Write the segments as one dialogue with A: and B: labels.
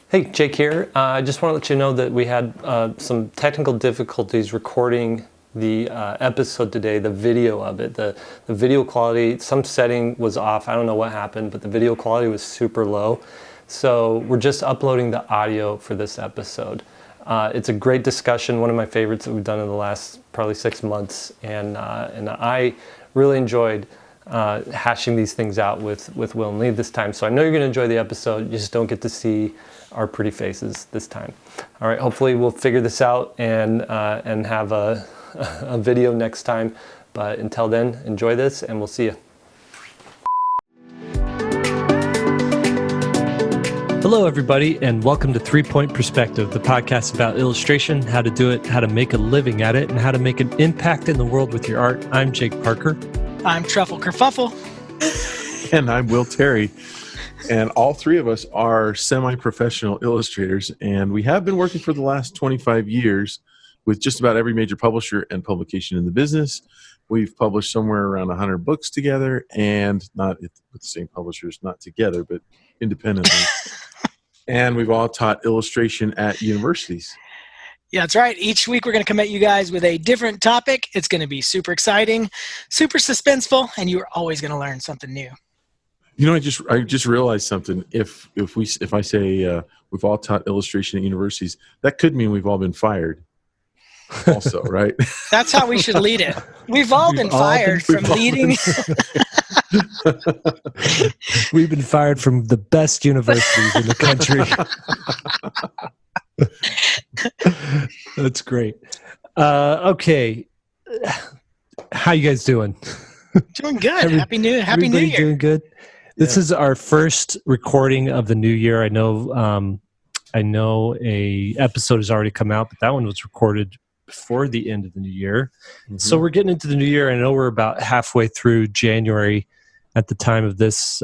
A: Hey, Jake here. I just want to let you know that we had some technical difficulties recording the episode today, the video of it. The video quality, some setting was off. I don't know what happened, but the video quality was super low. So we're just uploading the audio for this episode. It's a great discussion, one of my favorites that we've done in the last probably 6 months. And I really enjoyed hashing these things out with Will and Lee this time. So I know you're going to enjoy the episode. You just don't get to see our pretty faces this time. All right, hopefully we'll figure this out and have a video next time. But until then, enjoy this and we'll see you. Hello, everybody, and welcome to 3 Point Perspective, the podcast about illustration, how to do it, how to make a living at it, and how to make an impact in the world with your art. I'm Jake Parker.
B: I'm Truffle Kerfuffle.
C: And I'm Will Terry. And all three of us are semi-professional illustrators, and we have been working for the last 25 years with just about every major publisher and publication in the business. We've published somewhere around 100 books together, and not with the same publishers, not together, but independently. And we've all taught illustration at universities.
B: Yeah, that's right. Each week we're going to come at you guys with a different topic. It's going to be super exciting, super suspenseful, and you're always going to learn something new.
C: You know, I just realized something. If I say we've all taught illustration at universities, that could mean we've all been fired. Also, right?
B: That's how we should lead it. We've all been fired from leading.
A: We've been fired from the best universities in the country. That's great. Okay, how you guys doing?
B: Doing good. Happy New Year.
A: Doing good. This is our first recording of the new year. I know a episode has already come out, but that one was recorded before the end of the new year. Mm-hmm. So we're getting into the new year. I know we're about halfway through January at the time of this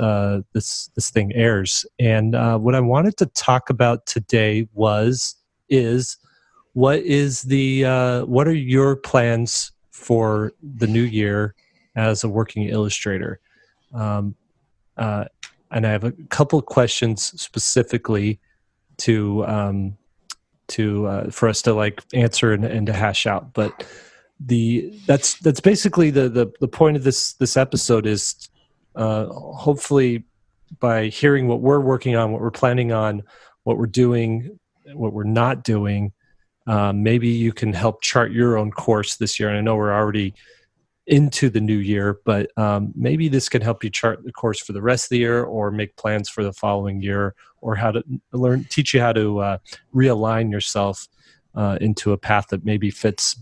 A: this thing airs. And what I wanted to talk about today is what are your plans for the new year as a working illustrator? And I have a couple of questions specifically to for us to like answer and to hash out. But that's basically the point of this episode is hopefully by hearing what we're working on, what we're planning on, what we're doing, what we're not doing, maybe you can help chart your own course this year. And I know we're already into the new year, but maybe this can help you chart the course for the rest of the year or make plans for the following year, or how to teach you how to realign yourself into a path that maybe fits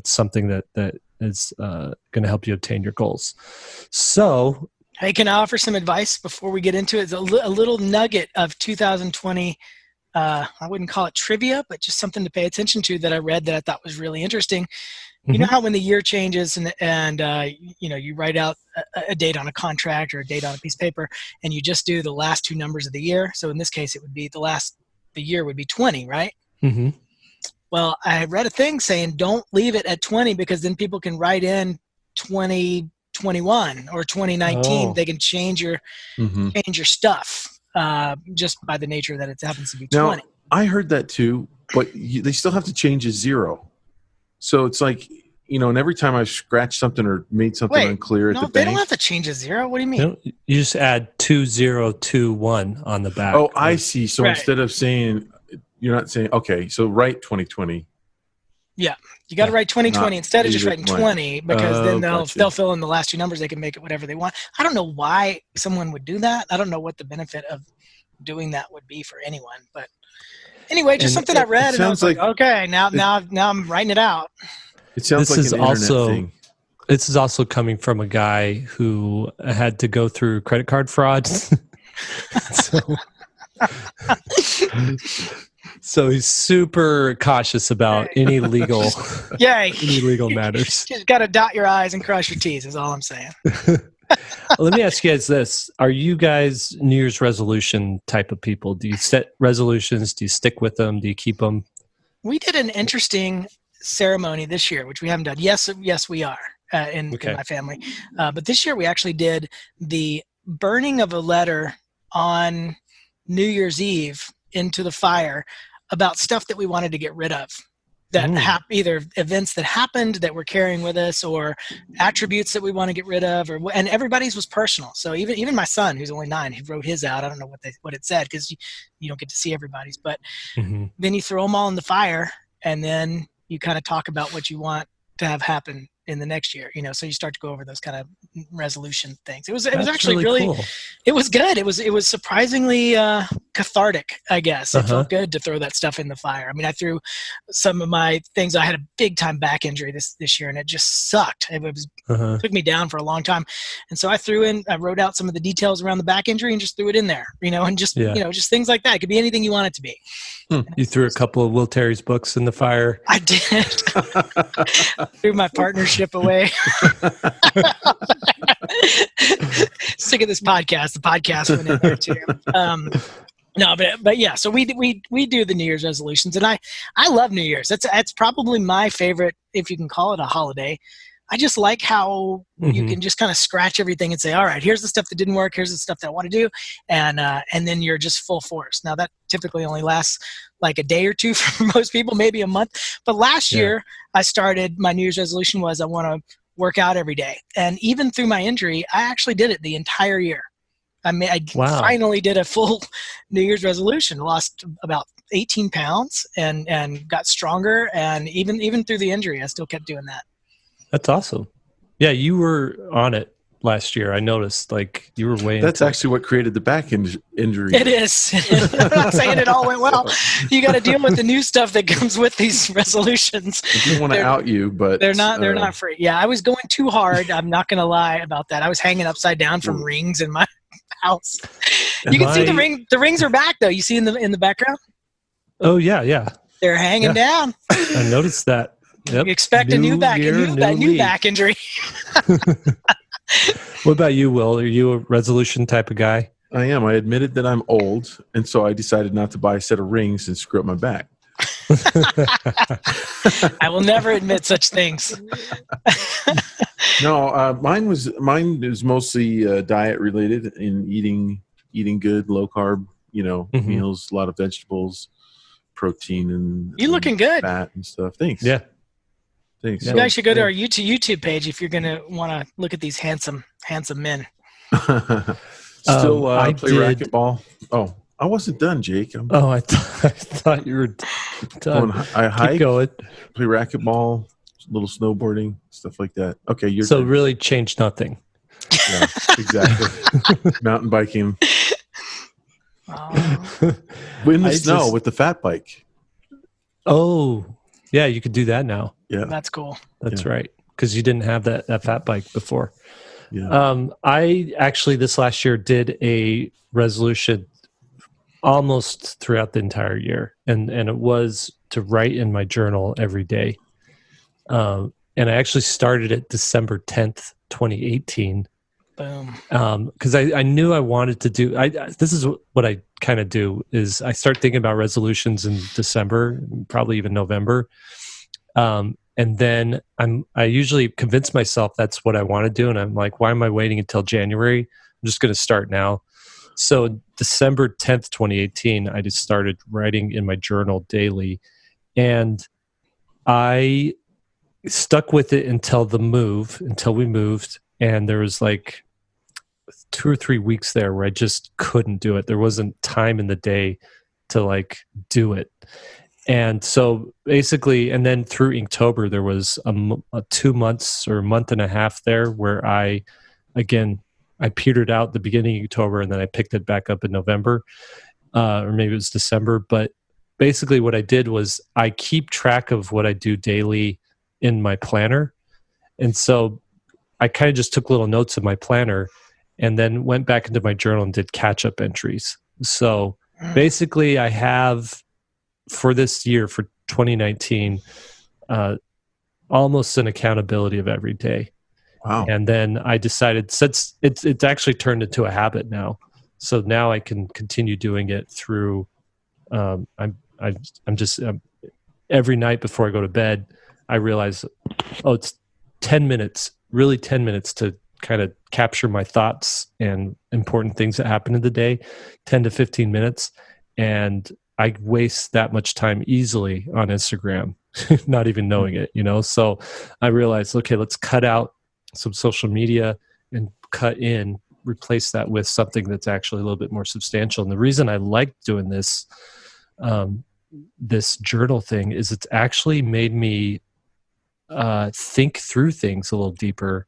A: something that is going to help you obtain your goals. So,
B: hey, can I offer some advice before we get into it? It's a little nugget of 2020. I wouldn't call it trivia, but just something to pay attention to that I read that I thought was really interesting. You know how when the year changes and you know, you write out a date on a contract or a date on a piece of paper and you just do the last two numbers of the year. So in this case, it would be the year would be 20, right? Mm-hmm. Well, I read a thing saying don't leave it at 20 because then people can write in 2021 or 2019. Oh. They can change your stuff just by the nature that it happens to be 20.
C: Now, I heard that too, but they still have to change a zero. So it's like, you know, and every time I've scratched something or made something unclear at the bank.
B: They don't have to change a zero. What do you mean?
A: You just add 2021 on the back.
C: Oh, I see. So instead of saying, you're not saying, okay, so write 2020.
B: Yeah. You got to write 2020 instead of just writing 20 because then they'll fill in the last two numbers. They can make it whatever they want. I don't know why someone would do that. I don't know what the benefit of doing that would be for anyone, but anyway, just something I read, and I was like, okay, now I'm writing it out.
C: It sounds like an internet thing.
A: This is also coming from a guy who had to go through credit card fraud. So he's super cautious about any legal matters.
B: Just got to dot your I's and cross your T's is all I'm saying.
A: Let me ask you guys this. Are you guys New Year's resolution type of people? Do you set resolutions? Do you stick with them? Do you keep them?
B: We did an interesting ceremony this year, which we haven't done. Yes, we are in my family. But this year we actually did the burning of a letter on New Year's Eve into the fire about stuff that we wanted to get rid of, that either events that happened that we're carrying with us, or attributes that we want to get rid of, and everybody's was personal. So even my son, who's only 9, he wrote his out. I don't know what it said, because you don't get to see everybody's, but then you throw them all in the fire, and then you kind of talk about what you want to have happen in the next year, so you start to go over those kind of resolution things. It was actually really cool. It was good. It was surprisingly cathartic, I guess. It felt good to throw that stuff in the fire. I mean, I threw some of my things. I had a big time back injury this year, and it just sucked. It took me down for a long time, and so I wrote out some of the details around the back injury and just threw it in there, and just just things like that. It could be anything you want it to be.
A: You threw a couple of Will Terry's books in the fire.
B: I did. Threw my partnership away. Sick of this podcast. The podcast went in there too. No, but yeah. So we do the New Year's resolutions, and I love New Year's. That's probably my favorite, if you can call it a holiday. I just like how you can just kind of scratch everything and say, all right, here's the stuff that didn't work. Here's the stuff that I want to do. And then you're just full force. Now that typically only lasts like a day or two for most people, maybe a month. But last year I started, my New Year's resolution was I want to work out every day. And even through my injury, I actually did it the entire year. I finally did a full New Year's resolution, lost about 18 pounds and got stronger. And even through the injury, I still kept doing that.
A: That's awesome. Yeah, you were on it last year. I noticed, like, you were way.
C: That's actually what created the back injury.
B: It is. I'm not saying it all went well. You got to deal with the new stuff that comes with these resolutions.
C: I didn't want to out you, but
B: they're not free. Yeah, I was going too hard. I'm not going to lie about that. I was hanging upside down from rings in my house. You can see the rings are back though. You see in the background?
A: Oh yeah. They're
B: hanging down.
A: I noticed that. Yep.
B: You expect a new back injury.
A: What about you, Will? Are you a resolution type of guy?
C: I am. I admitted that I'm old, and so I decided not to buy a set of rings and screw up my back.
B: I will never admit such things.
C: No, mine is mostly diet related, in eating good, low carb, meals, a lot of vegetables, protein, and
B: you looking good,
C: fat and stuff. Thanks.
A: Yeah.
C: Thanks.
B: You guys should go to our YouTube page if you're going to want to look at these handsome men.
C: Still play racquetball. Oh, I wasn't done, Jake.
A: I thought you were done.
C: I hike,
A: keep going.
C: play racquetball, little snowboarding, stuff like that. Okay, you're
A: so done. Really changed nothing.
C: Yeah, exactly. Mountain biking. In the snow with the fat bike.
A: Oh, yeah, you could do that now.
C: Yeah,
B: that's cool.
A: That's right, because you didn't have that fat bike before.
C: Yeah.
A: I actually this last year did a resolution almost throughout the entire year, and it was to write in my journal every day. And I actually started it December 10th, 2018.
B: Boom.
A: Because I knew I wanted to do. This is what I kind of do is I start thinking about resolutions in December, probably even November, and then I usually convince myself that's what I want to do, and I'm like, why am I waiting until January? I'm just going to start now. So December 10th, 2018, I just started writing in my journal daily, and I stuck with it until we moved. And there was like 2 or 3 weeks there where I just couldn't do it. There wasn't time in the day to like do it. And so basically, and then through Inktober, there was a 2 months or a month and a half there where I petered out the beginning of October, and then I picked it back up in November, or maybe it was December. But basically what I did was I keep track of what I do daily in my planner. And so I kind of just took little notes in my planner and then went back into my journal and did catch-up entries. So basically I have, for this year, for 2019, almost an accountability of every day.
C: Wow.
A: And then I decided, since it's actually turned into a habit now, so now I can continue doing it through, I'm just every night before I go to bed, I realize, it's 10 minutes, really 10 minutes to kind of capture my thoughts and important things that happen in the day, 10 to 15 minutes. and I waste that much time easily on Instagram, not even knowing it, you know? So I realized, okay, let's cut out some social media and replace that with something that's actually a little bit more substantial. And the reason I like doing this, this journal thing, is it's actually made me think through things a little deeper,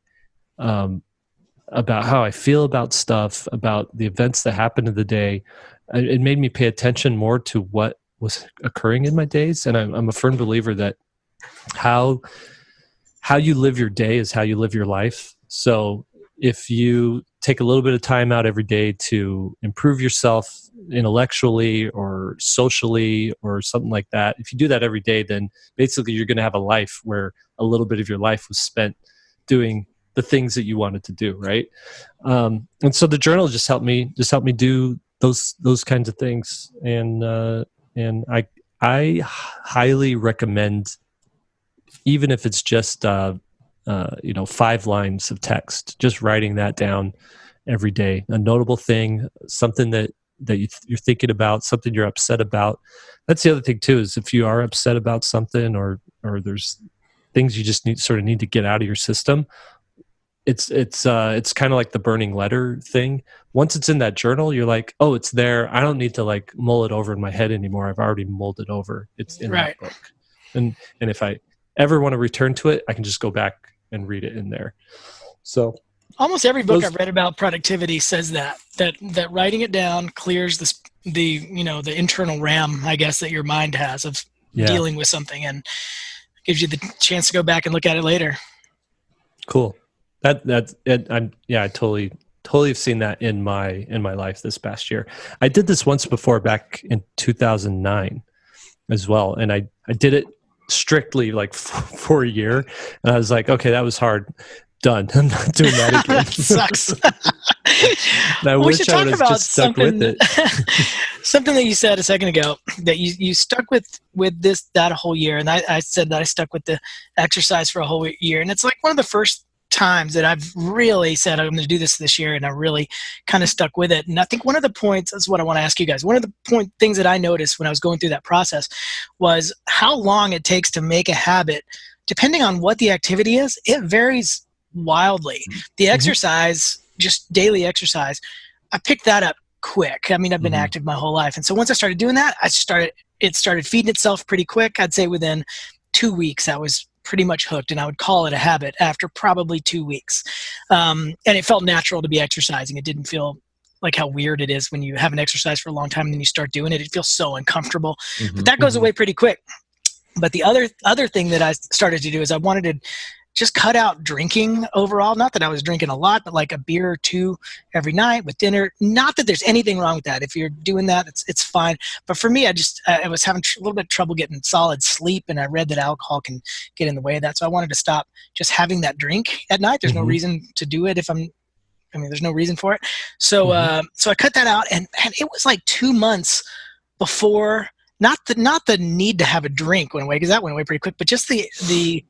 A: about how I feel about stuff, about the events that happened in the day. It made me pay attention more to what was occurring in my days. And I'm a firm believer that how you live your day is how you live your life. So if you take a little bit of time out every day to improve yourself intellectually or socially or something like that, if you do that every day, then basically you're going to have a life where a little bit of your life was spent doing the things that you wanted to do, right? And so the journal just helped me do those kinds of things. And I highly recommend, even if it's just 5 lines of text, just writing that down every day, a notable thing, something that you're thinking about, something you're upset about. That's the other thing too, is if you are upset about something or there's things you just need to get out of your system, it's kind of like the burning letter thing. Once it's in that journal, you're like, oh, it's there. I don't need to like mull it over in my head anymore. I've already mulled it over. It's in that book. And if I ever want to return to it, I can just go back and read it in there. So
B: almost every book I've read about productivity says that writing it down clears the internal RAM, I guess, that your mind has of dealing with something, and gives you the chance to go back and look at it later.
A: Cool. That's it. I totally have seen that in my life this past year. I did this once before, back in 2009 as well, and I did it strictly like for a year, and I was like, okay, that was hard. Done. I'm not doing that again.
B: Sucks.
A: I wish I would have just stuck with it.
B: Something that you said a second ago, that you stuck with that whole year, and I said that I stuck with the exercise for a whole year, and it's like one of the first times that I've really said I'm going to do this year, and I really kind of stuck with it. And I think one of the points, that's what I want to ask you guys, one of the things that I noticed when I was going through that process was how long it takes to make a habit. Depending on what the activity is, it varies wildly. The exercise, just daily exercise, I picked that up quick. I mean, I've been active my whole life, and so once I started doing that, it started feeding itself pretty quick. I'd say within 2 weeks I was pretty much hooked, and I would call it a habit after probably 2 weeks. And it felt natural to be exercising. It didn't feel like how weird it is when you haven't exercised for a long time and then you start doing it. It feels so uncomfortable. But that goes away pretty quick. But the other thing that I started to do is I wanted to just cut out drinking overall. Not that I was drinking a lot, but like a beer or two every night with dinner. Not that there's anything wrong with that. If you're doing that, it's fine. But for me, I was having a little bit of trouble getting solid sleep, and I read that alcohol can get in the way of that. So I wanted to stop just having that drink at night. There's no reason to do it there's no reason for it. So so I cut that out, and it was like 2 months before, not the need to have a drink went away, because that went away pretty quick, but just the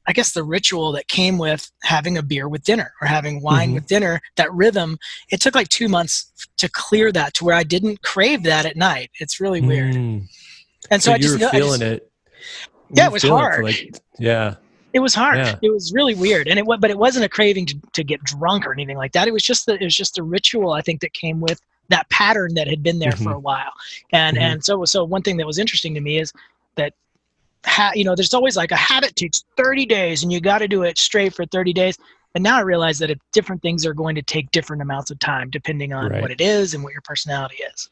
B: I guess the ritual that came with having a beer with dinner or having wine with dinner, that rhythm, it took like 2 months to clear that to where I didn't crave that at night. It's really weird. And so I just
A: were feeling it.
B: Yeah, it was hard. It was hard.
A: Yeah.
B: It was really weird. And but it wasn't a craving to get drunk or anything like that. It was just the ritual, I think, that came with that pattern that had been there for a while. And so one thing that was interesting to me is that there's always like a habit takes 30 days and you got to do it straight for 30 days. And now I realize that different things are going to take different amounts of time depending on what it is and what your personality is.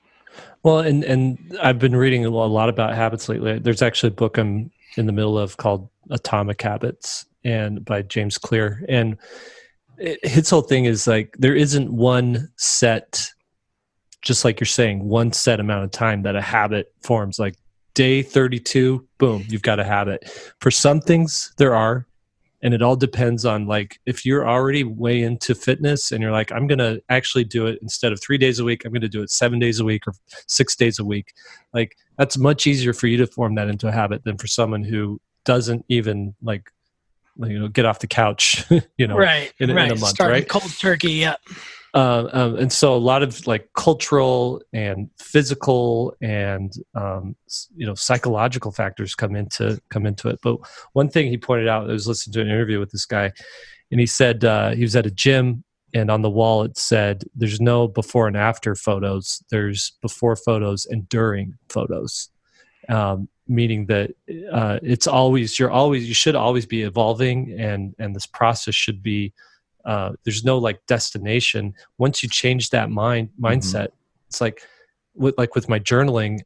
A: Well, and I've been reading a lot about habits lately. There's actually a book I'm in the middle of called Atomic Habits, and by James Clear. And his whole thing is like, there isn't one set, just like you're saying, one set amount of time that a habit forms. Like day 32, boom, you've got a habit. For some things there are, and it all depends on, like, if you're already way into fitness and you're like, I'm going to actually do it instead of 3 days a week, I'm going to do it 7 days a week or 6 days a week. Like, that's much easier for you to form that into a habit than for someone who doesn't even get off the couch, in a month,
B: Starting
A: right?
B: Cold turkey. Yeah.
A: And so a lot of like cultural and physical and psychological factors come into it. But one thing he pointed out, I was listening to an interview with this guy, and he said he was at a gym, and on the wall it said, "There's no before and after photos. There's before photos and during photos." Meaning that you should always be evolving, and this process should be. There's no like destination. Once you change that mindset, it's like with my journaling,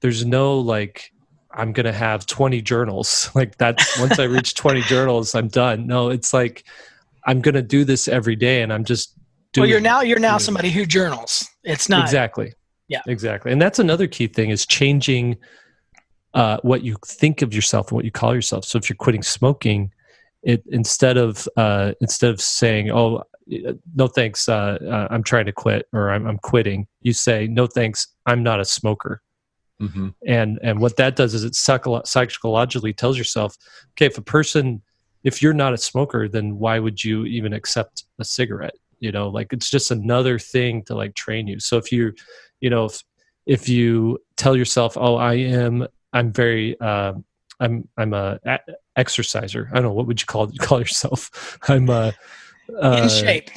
A: there's no like I'm gonna have 20 journals. Like that. Once I reach 20 journals, I'm done. No, it's like I'm gonna do this every day, and I'm just doing.
B: Well, you're now somebody who journals. It's not
A: exactly.
B: Yeah,
A: exactly. And that's another key thing is changing what you think of yourself and what you call yourself. So if you're quitting smoking, instead of saying, "Oh, no thanks, I'm trying to quit," or "I'm quitting," you say, "No thanks, I'm not a smoker."
C: Mm-hmm.
A: And what that does is it psychologically tells yourself, okay, if you're not a smoker, then why would you even accept a cigarette? Like it's just another thing to like train you. So if if you tell yourself, "Oh, I'm very I'm a exerciser." I don't know, what would you call yourself? I'm
B: in shape.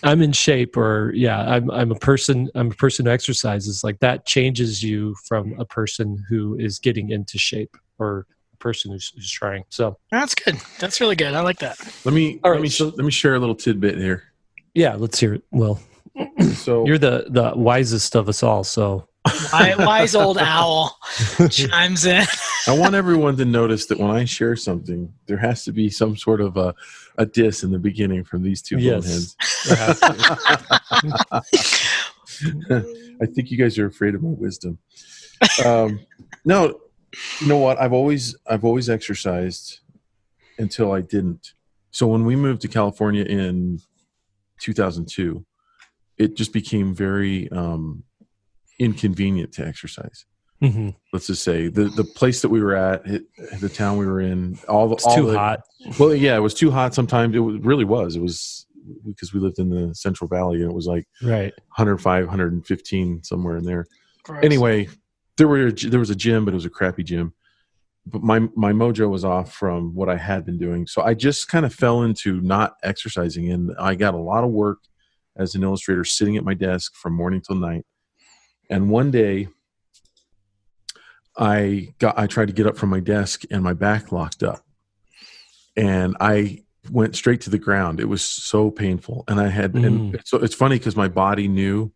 A: I'm in shape, or I'm a person who exercises. Like that changes you from a person who is getting into shape or a person who's trying. So
B: That's good. That's really good. I like that.
C: Let me share a little tidbit here.
A: Yeah, let's hear it. Well,
C: So
A: you're the wisest of us all. So
B: Wise old owl chimes in.
C: I want everyone to notice that when I share something, there has to be some sort of a diss in the beginning from these two boneheads. I think you guys are afraid of my wisdom. No, you know what? I've always exercised until I didn't. So when we moved to California in 2002, it just became very inconvenient to exercise.
A: Mm-hmm.
C: Let's just say the place that we were at, the town we were in,
A: too hot.
C: Well, yeah, it was too hot. Sometimes it really was. It was because we lived in the Central Valley, and it was like 105, 115 somewhere in there.
B: Gross.
C: Anyway, there was a gym, but it was a crappy gym. But my mojo was off from what I had been doing, so I just kind of fell into not exercising, and I got a lot of work as an illustrator, sitting at my desk from morning till night. And one day, I tried to get up from my desk, and my back locked up, and I went straight to the ground. It was so painful, and and so it's funny because my body knew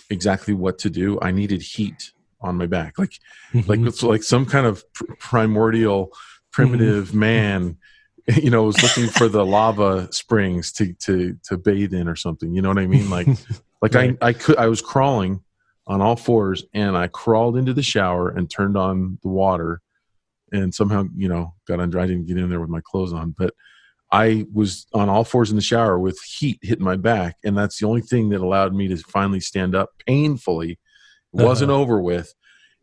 C: exactly what to do. I needed heat on my back, like it's like some kind of primordial, primitive man, was looking for the lava springs to bathe in or something. You know what I mean? Like right. I was crawling on all fours, and I crawled into the shower and turned on the water, and somehow, got undry. I didn't get in there with my clothes on, but I was on all fours in the shower with heat hitting my back. And that's the only thing that allowed me to finally stand up painfully. It wasn't over with.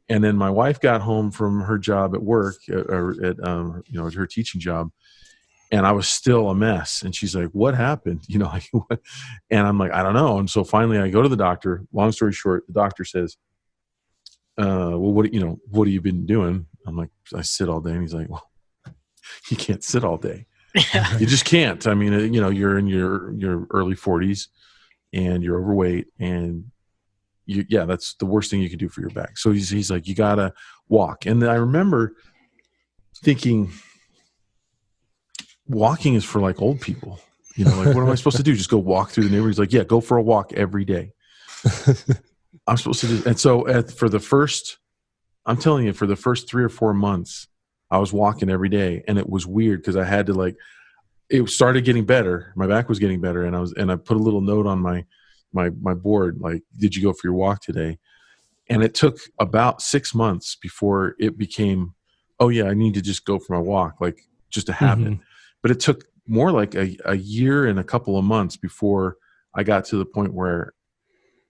C: And then my wife got home from her job at work, or at her teaching job, and I was still a mess. And she's like, "What happened?" What? And I'm like, "I don't know." And so finally I go to the doctor. Long story short, the doctor says, "Well, what have you been doing?" I'm like, "I sit all day." And he's like, "Well, you can't sit all day.
B: Yeah.
C: You just can't. I mean, you're in your early 40s and you're overweight, and that's the worst thing you can do for your back." So he's like, "You got to walk." And then I remember thinking, walking is for like old people, like, what am I supposed to do? Just go walk through the neighborhood? He's like, "Yeah, go for a walk every day." I'm supposed to do. And so I'm telling you, for the first 3 or 4 months, I was walking every day, and it was weird because I had to it started getting better. My back was getting better, and I put a little note on my board, like, "Did you go for your walk today?" And it took about 6 months before it became, "Oh yeah, I need to just go for my walk," like just a habit. Mm-hmm. But it took more like a year and a couple of months before I got to the point where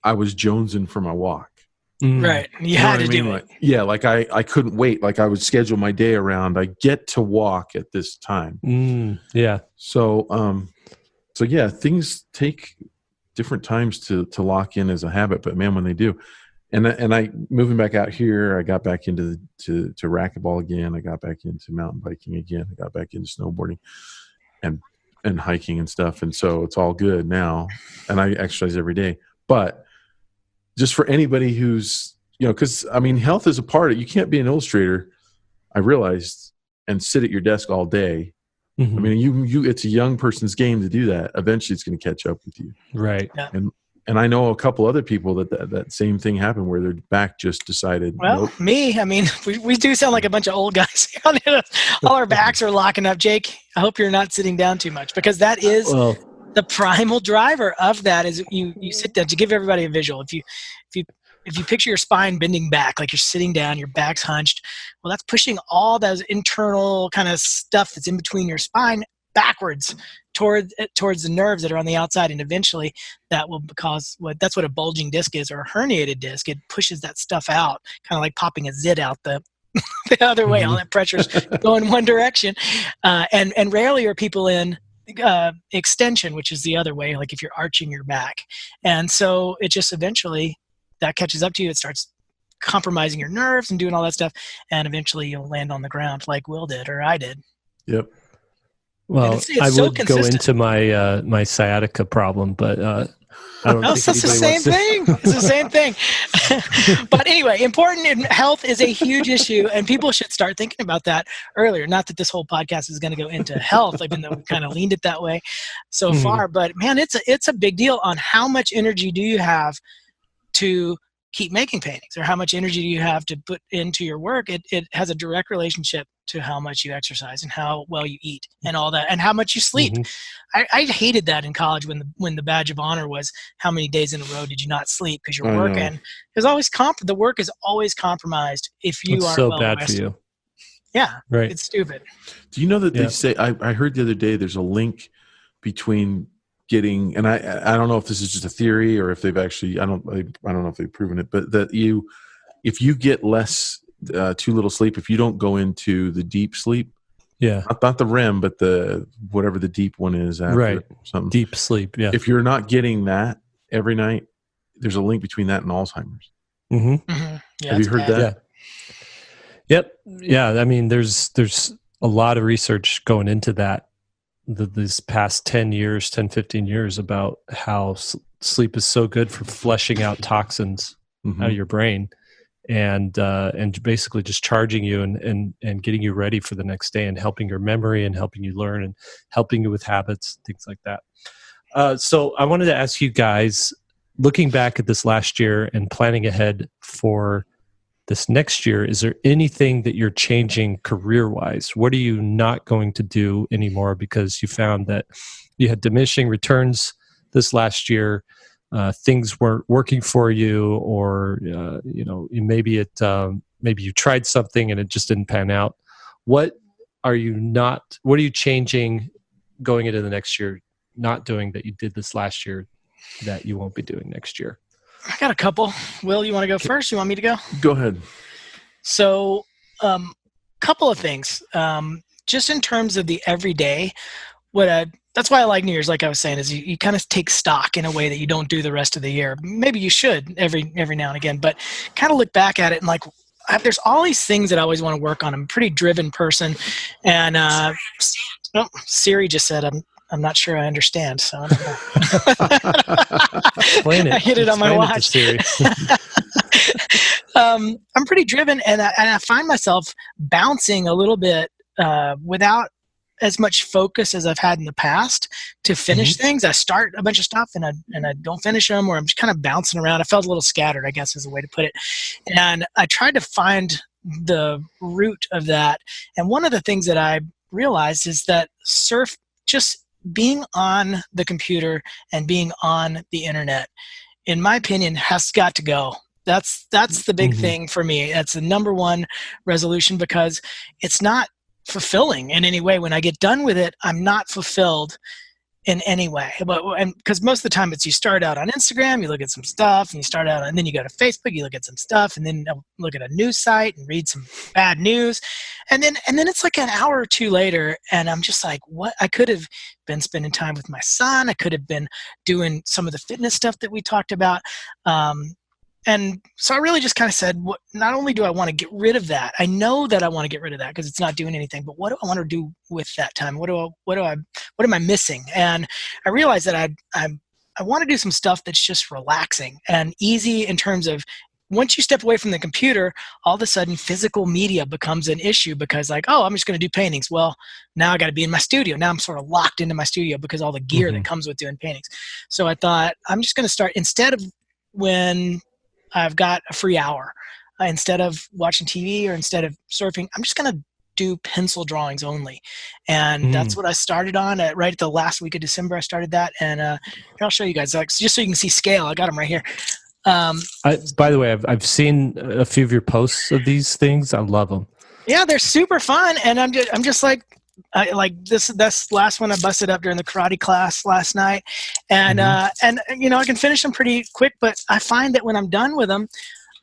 C: I was jonesing for my walk.
B: Right. You had to do it.
C: Like I couldn't wait. Like I would schedule my day around, I get to walk at this time.
A: Yeah.
C: So yeah, things take different times to lock in as a habit, but man, when they do. And I moving back out here, I got back into to racquetball again. I got back into mountain biking again. I got back into snowboarding and hiking and stuff. And so it's all good now. And I exercise every day. But just for anybody who's, because I mean, health is a part of it. You can't be an illustrator, I realized, and sit at your desk all day.
A: Mm-hmm.
C: I mean, it's a young person's game to do that. Eventually it's going to catch up with you.
A: Right.
B: Yeah.
C: And I know a couple other people that same thing happened where their back just decided.
B: Well,
C: nope.
B: me, I mean, we do sound like a bunch of old guys. All our backs are locking up. Jake, I hope you're not sitting down too much, because that is the primal driver of that. Is you sit down. To give everybody a visual, if you picture your spine bending back, like you're sitting down, your back's hunched, well, that's pushing all those internal kind of stuff that's in between your spine backwards towards the nerves that are on the outside, and eventually that will cause that's what a bulging disc is, or a herniated disc. It pushes that stuff out, kind of like popping a zit out the other way. All that pressure's going one direction, and rarely are people in extension, which is the other way, like if you're arching your back. And so it just eventually that catches up to you. It starts compromising your nerves and doing all that stuff, and eventually you'll land on the ground like Will did, or I did.
C: Yep.
A: Well,
B: it's
A: I
B: so
A: would go into my my sciatica problem, but I don't think
B: it's the same thing. It's the same thing. But anyway, important in health is a huge issue, and people should start thinking about that earlier. Not that this whole podcast is going to go into health, even though we kind of leaned it that way so far. But man, it's a big deal on how much energy do you have to keep making paintings, or how much energy do you have to put into your work. It has a direct relationship to how much you exercise and how well you eat and all that, and how much you sleep. I hated that in college when the badge of honor was how many days in a row did you not sleep because you're working. There's always the work is always compromised if you aren't
A: so
B: well
A: bad
B: rested.
A: for you.
B: Yeah,
A: right.
B: It's stupid.
C: Do you know that they say? I heard the other day there's a link between getting, and I don't know if this is just a theory or if they've actually I don't know if they've proven it, but that if you get less too little sleep, if you don't go into the deep sleep, not the REM, but the whatever the deep one is, after something
A: deep sleep. Yeah,
C: if you're not getting that every night, there's a link between that and Alzheimer's.
B: Yeah,
C: have you heard that?
A: Yep. Yeah. I mean, there's a lot of research going into that this past 10, 15 years about how sleep is so good for flushing out toxins out of your brain, and basically just charging you and getting you ready for the next day, and helping your memory and helping you learn and helping you with habits, things like that. So I wanted to ask you guys, looking back at this last year and planning ahead for this next year, is there anything that you're changing career-wise? What are you not going to do anymore because you found that you had diminishing returns this last year, things weren't working for you, or maybe you tried something and it just didn't pan out? What are you changing going into the next year, not doing that you did this last year that you won't be doing next year?
B: I got a couple. Will, you want to go first? You want me to go?
C: Go ahead.
B: So, couple of things. Just in terms of the everyday, that's why I like New Year's, like I was saying, is you kind of take stock in a way that you don't do the rest of the year. Maybe you should every now and again, but kind of look back at it and there's all these things that I always want to work on. I'm a pretty driven person, and Siri just said I'm not sure I understand, so I don't know.
A: Explain it.
B: I hit it on my watch. I'm pretty driven, and I find myself bouncing a little bit without as much focus as I've had in the past to finish things. I start a bunch of stuff and I don't finish them, or I'm just kind of bouncing around. I felt a little scattered, I guess is the way to put it. And I tried to find the root of that. And one of the things that I realized is that just being on the computer and being on the internet, in my opinion, has got to go. That's the big thing for me. That's the number one resolution, because it's not fulfilling in any way. When I get done with it, I'm not fulfilled in any way. But because most of the time it's you start out on Instagram, you look at some stuff, and you start out, and then you go to Facebook, you look at some stuff, and then look at a news site and read some bad news, and then it's like an hour or two later, and I'm just like, what? I could have been spending time with my son. I could have been doing some of the fitness stuff that we talked about. And so I really just kind of said, not only do I want to get rid of that, I know that I want to get rid of that because it's not doing anything, but what do I want to do with that time? What am I missing? And I realized that I want to do some stuff that's just relaxing and easy in terms of once you step away from the computer, all of a sudden physical media becomes an issue because like, oh, I'm just going to do paintings. Well, now I got to be in my studio. Now I'm sort of locked into my studio because all the gear that comes with doing paintings. So I thought I'm just going to start instead of when I've got a free hour. Instead of watching TV or instead of surfing, I'm just going to do pencil drawings only. And that's what I started on right at the last week of December. I started that. And here, I'll show you guys, just so you can see scale. I got them right here.
A: By the way, I've seen a few of your posts of these things. I love them.
B: Yeah, they're super fun. And I'm just like this last one I busted up during the karate class last night, and I can finish them pretty quick. But I find that when I'm done with them,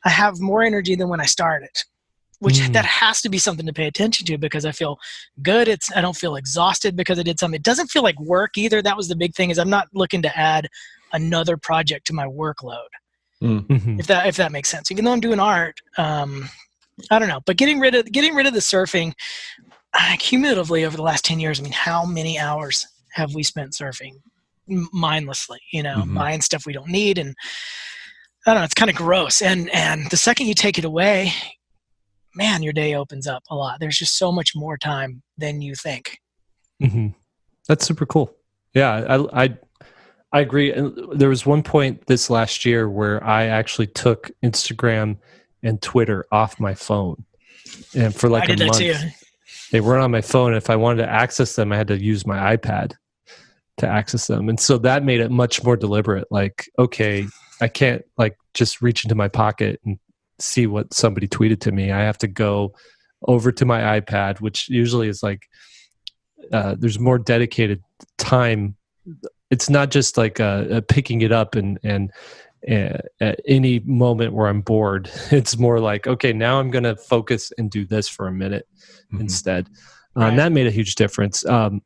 B: I have more energy than when I started, which that has to be something to pay attention to because I feel good. I don't feel exhausted because I did something. It doesn't feel like work either. That was the big thing is I'm not looking to add another project to my workload. If that makes sense. Even though I'm doing art, I don't know. But getting rid of the surfing. Cumulatively over the last 10 years, I mean, how many hours have we spent surfing mindlessly, buying stuff we don't need? And I don't know, it's kind of gross. And the second you take it away, man, your day opens up a lot. There's just so much more time than you think.
A: That's super cool. Yeah, I agree. And there was one point this last year where I actually took Instagram and Twitter off my phone. And for like a month. Too. They weren't on my phone. If I wanted to access them, I had to use my iPad to access them. And so that made it much more deliberate. Like, okay, I can't like just reach into my pocket and see what somebody tweeted to me. I have to go over to my iPad, which usually is like, there's more dedicated time. It's not just like picking it up and at any moment where I'm bored. It's more like, okay, now I'm going to focus and do this for a minute instead. And that made a huge difference. I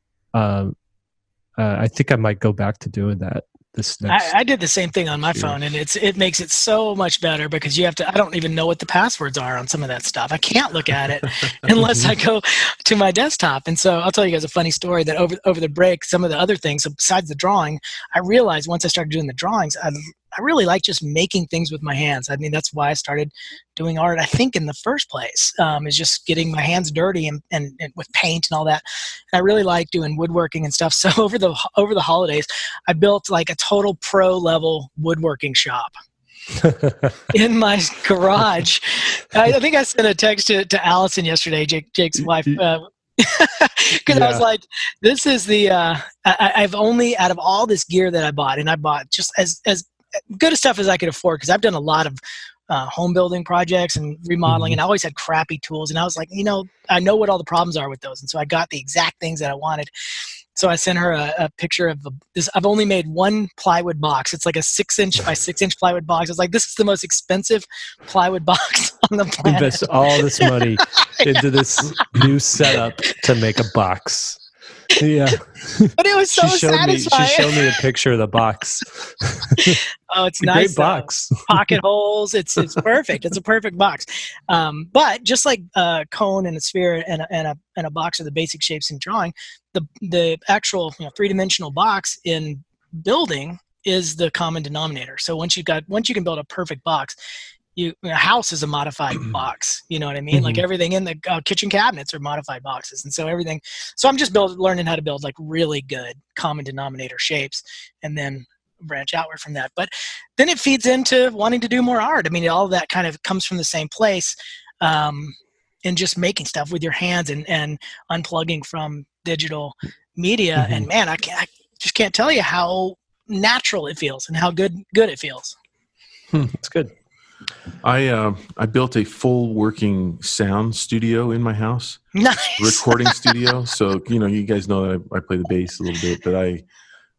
A: think I might go back to doing that this next.
B: I did the same thing on my phone, and it makes it so much better because I don't even know what the passwords are on some of that stuff. I can't look at it unless I go to my desktop. And so I'll tell you guys a funny story that over the break, some of the other things besides the drawing, I realized once I started doing the drawings, I really like just making things with my hands. I mean, that's why I started doing art, I think, in the first place, is just getting my hands dirty and with paint and all that. And I really like doing woodworking and stuff. So over the holidays, I built like a total pro level woodworking shop in my garage. I think I sent a text to Allison yesterday, Jake's wife, because I was like, this is the I've only, out of all this gear that I bought, and I bought just as good a stuff as I could afford, because I've done a lot of home building projects and remodeling, and I always had crappy tools, and I was like, I know what all the problems are with those, and so I got the exact things that I wanted. So I sent her a picture of this. I've only made one plywood box. It's like a 6-inch by 6-inch plywood box. It's like, this is the most expensive plywood box on the planet.
A: Invest all this money into this new setup to make a box. Yeah.
B: But it was so satisfying.
A: She showed me a picture of the box.
B: Oh, it's nice.
A: Great box.
B: Pocket holes. It's perfect. It's a perfect box. But just like a cone and a sphere and a box of the basic shapes in drawing, the actual three-dimensional box in building is the common denominator. So once you can build a perfect box, a house is a modified box. You know what I mean? Like everything in the kitchen cabinets are modified boxes. And so everything. So I'm just learning how to build like really good common denominator shapes, and then branch outward from that. But then it feeds into wanting to do more art. I mean, all of that kind of comes from the same place, and just making stuff with your hands and unplugging from digital media. And man, I just can't tell you how natural it feels and how good it feels.
A: It's good.
C: I built a full working sound studio in my house.
B: Nice.
C: Recording studio. So, you guys know that I play the bass a little bit, but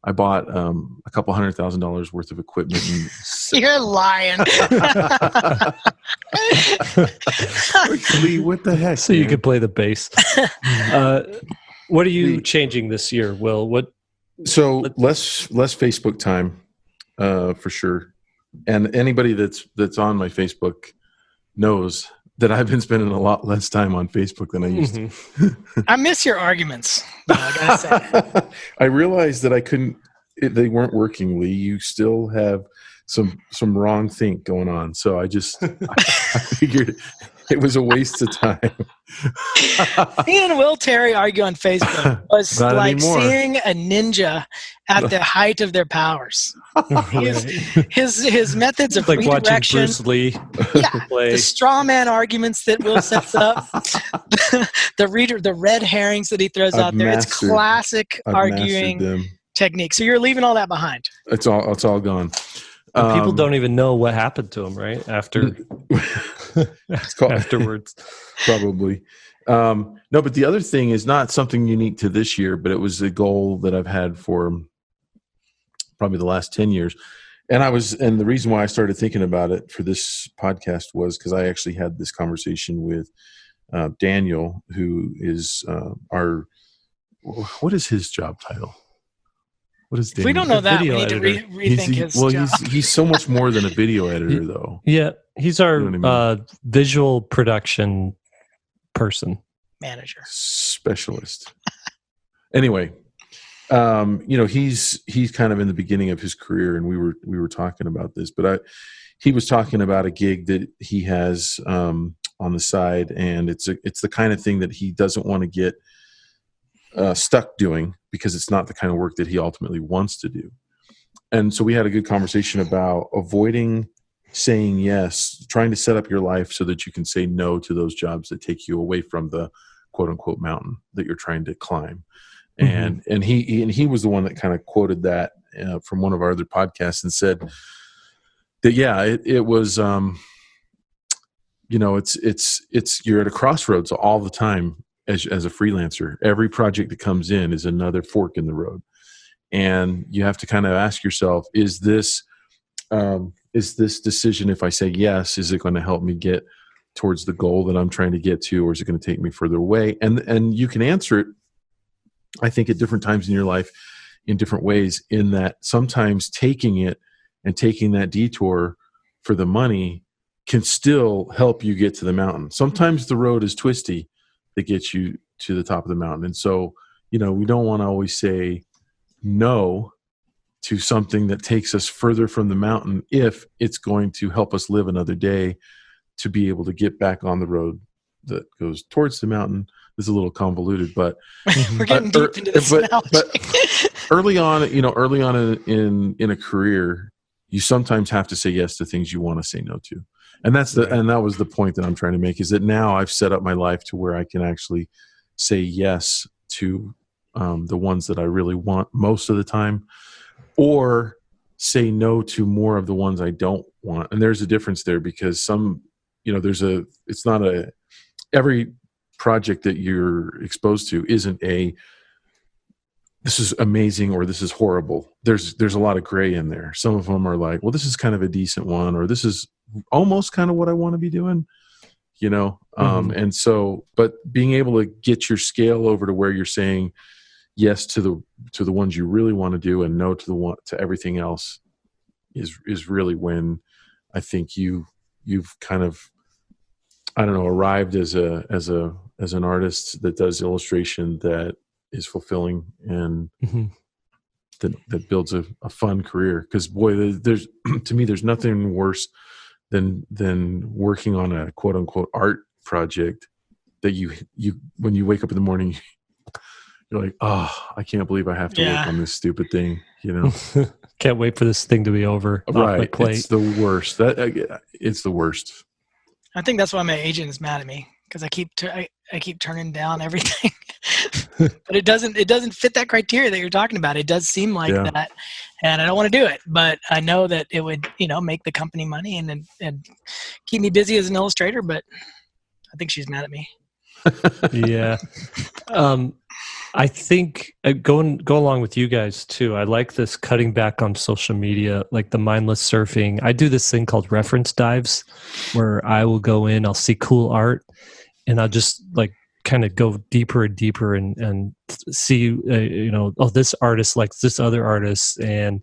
C: I bought a couple $100,000 worth of equipment. And
B: You're lying.
C: Lee, what the heck?
A: So you
C: man?
A: could play the bass. What are you changing this year, Will?
C: So less Facebook time, for sure. And anybody that's on my Facebook knows that I've been spending a lot less time on Facebook than I used to.
B: I miss your arguments, though, I gotta say.
C: I realized that I couldn't. They weren't working, Lee. You still have some wrong think going on. So I figured it was a waste of time.
B: Me and Will Terry argue on Facebook was
C: Not
B: like
C: anymore.
B: seeing a ninja at the height of their powers. His methods of
A: Like watching
B: redirection,
A: Bruce Lee play.
B: the straw man arguments that Will sets up, the red herrings that he throws
C: I've
B: out there. It's
C: mastered-
B: classic
C: I've
B: arguing
C: mastered them.
B: technique. So you're leaving all that behind.
C: It's all gone.
A: And people don't even know what happened to him, right? Afterwards.
C: Probably. No, but the other thing is not something unique to this year, but it was a goal that I've had for probably the last 10 years. And the reason why I started thinking about it for this podcast was because I actually had this conversation with Daniel, who is what is his job title? What is
B: If we don't know that, we
A: Video
B: need to
A: editor.
B: rethink his job.
C: He's so much more than a video editor, though.
A: Yeah, he's our
C: You know what I
A: visual production person.
B: Manager.
C: Specialist. Anyway, he's kind of in the beginning of his career, and we were talking about this, but he was talking about a gig that he has on the side, and it's the kind of thing that he doesn't want to get stuck doing because it's not the kind of work that he ultimately wants to do. And so we had a good conversation about avoiding saying yes, trying to set up your life so that you can say no to those jobs that take you away from the quote unquote mountain that you're trying to climb. And he was the one that kind of quoted that from one of our other podcasts and said that, it was, it's you're at a crossroads all the time as a freelancer. Every project that comes in is another fork in the road. And you have to kind of ask yourself, is this decision, if I say yes, is it going to help me get towards the goal that I'm trying to get to, or is it going to take me further away? And you can answer it, I think, at different times in your life in different ways, in that sometimes taking it and taking that detour for the money can still help you get to the mountain. Sometimes the road is twisty that gets you to the top of the mountain. And so, we don't want to always say no to something that takes us further from the mountain if it's going to help us live another day to be able to get back on the road that goes towards the mountain. It's a little convoluted, but
B: we're getting deep into this analogy.
C: But early on in a career, you sometimes have to say yes to things you want to say no to. And that was the point that I'm trying to make, is that now I've set up my life to where I can actually say yes to the ones that I really want most of the time, or say no to more of the ones I don't want. And there's a difference there, because every project that you're exposed to isn't this is amazing or this is horrible. There's a lot of gray in there. Some of them are like, well, this is kind of a decent one, or this is almost kind of what I want to be doing, and so, but being able to get your scale over to where you're saying yes to the ones you really want to do and no to everything else is really when I think you've kind of, I don't know, arrived as an artist that does illustration that is fulfilling and that builds a fun career. Because boy, there's to me, there's nothing worse than working on a quote unquote art project that you when you wake up in the morning, you're like, oh, I can't believe I have to work on this stupid thing.
A: Can't wait for this thing to be over.
C: Right,
A: off my plate.
C: it's the worst. It's the worst.
B: I think that's why my agent is mad at me, because I keep turning down everything. But it doesn't fit that criteria that you're talking about. It does seem like that, and I don't want to do it. But I know that it would, make the company money and keep me busy as an illustrator. But I think she's mad at me.
A: Yeah. I think go along with you guys too. I like this cutting back on social media, like the mindless surfing. I do this thing called reference dives, where I will go in, I'll see cool art, and I'll just like kind of go deeper and deeper and see, oh, this artist likes this other artist, and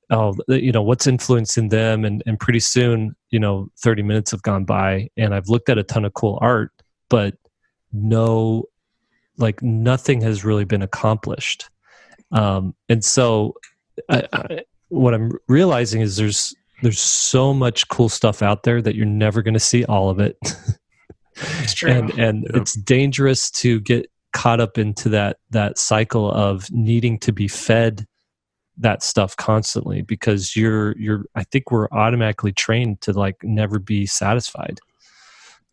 A: what's influencing them, and pretty soon, 30 minutes have gone by, and I've looked at a ton of cool art, but nothing has really been accomplished. And so what I'm realizing is there's so much cool stuff out there that you're never going to see all of it.
B: It's true.
A: And it's dangerous to get caught up into that cycle of needing to be fed that stuff constantly, because I think we're automatically trained to like never be satisfied.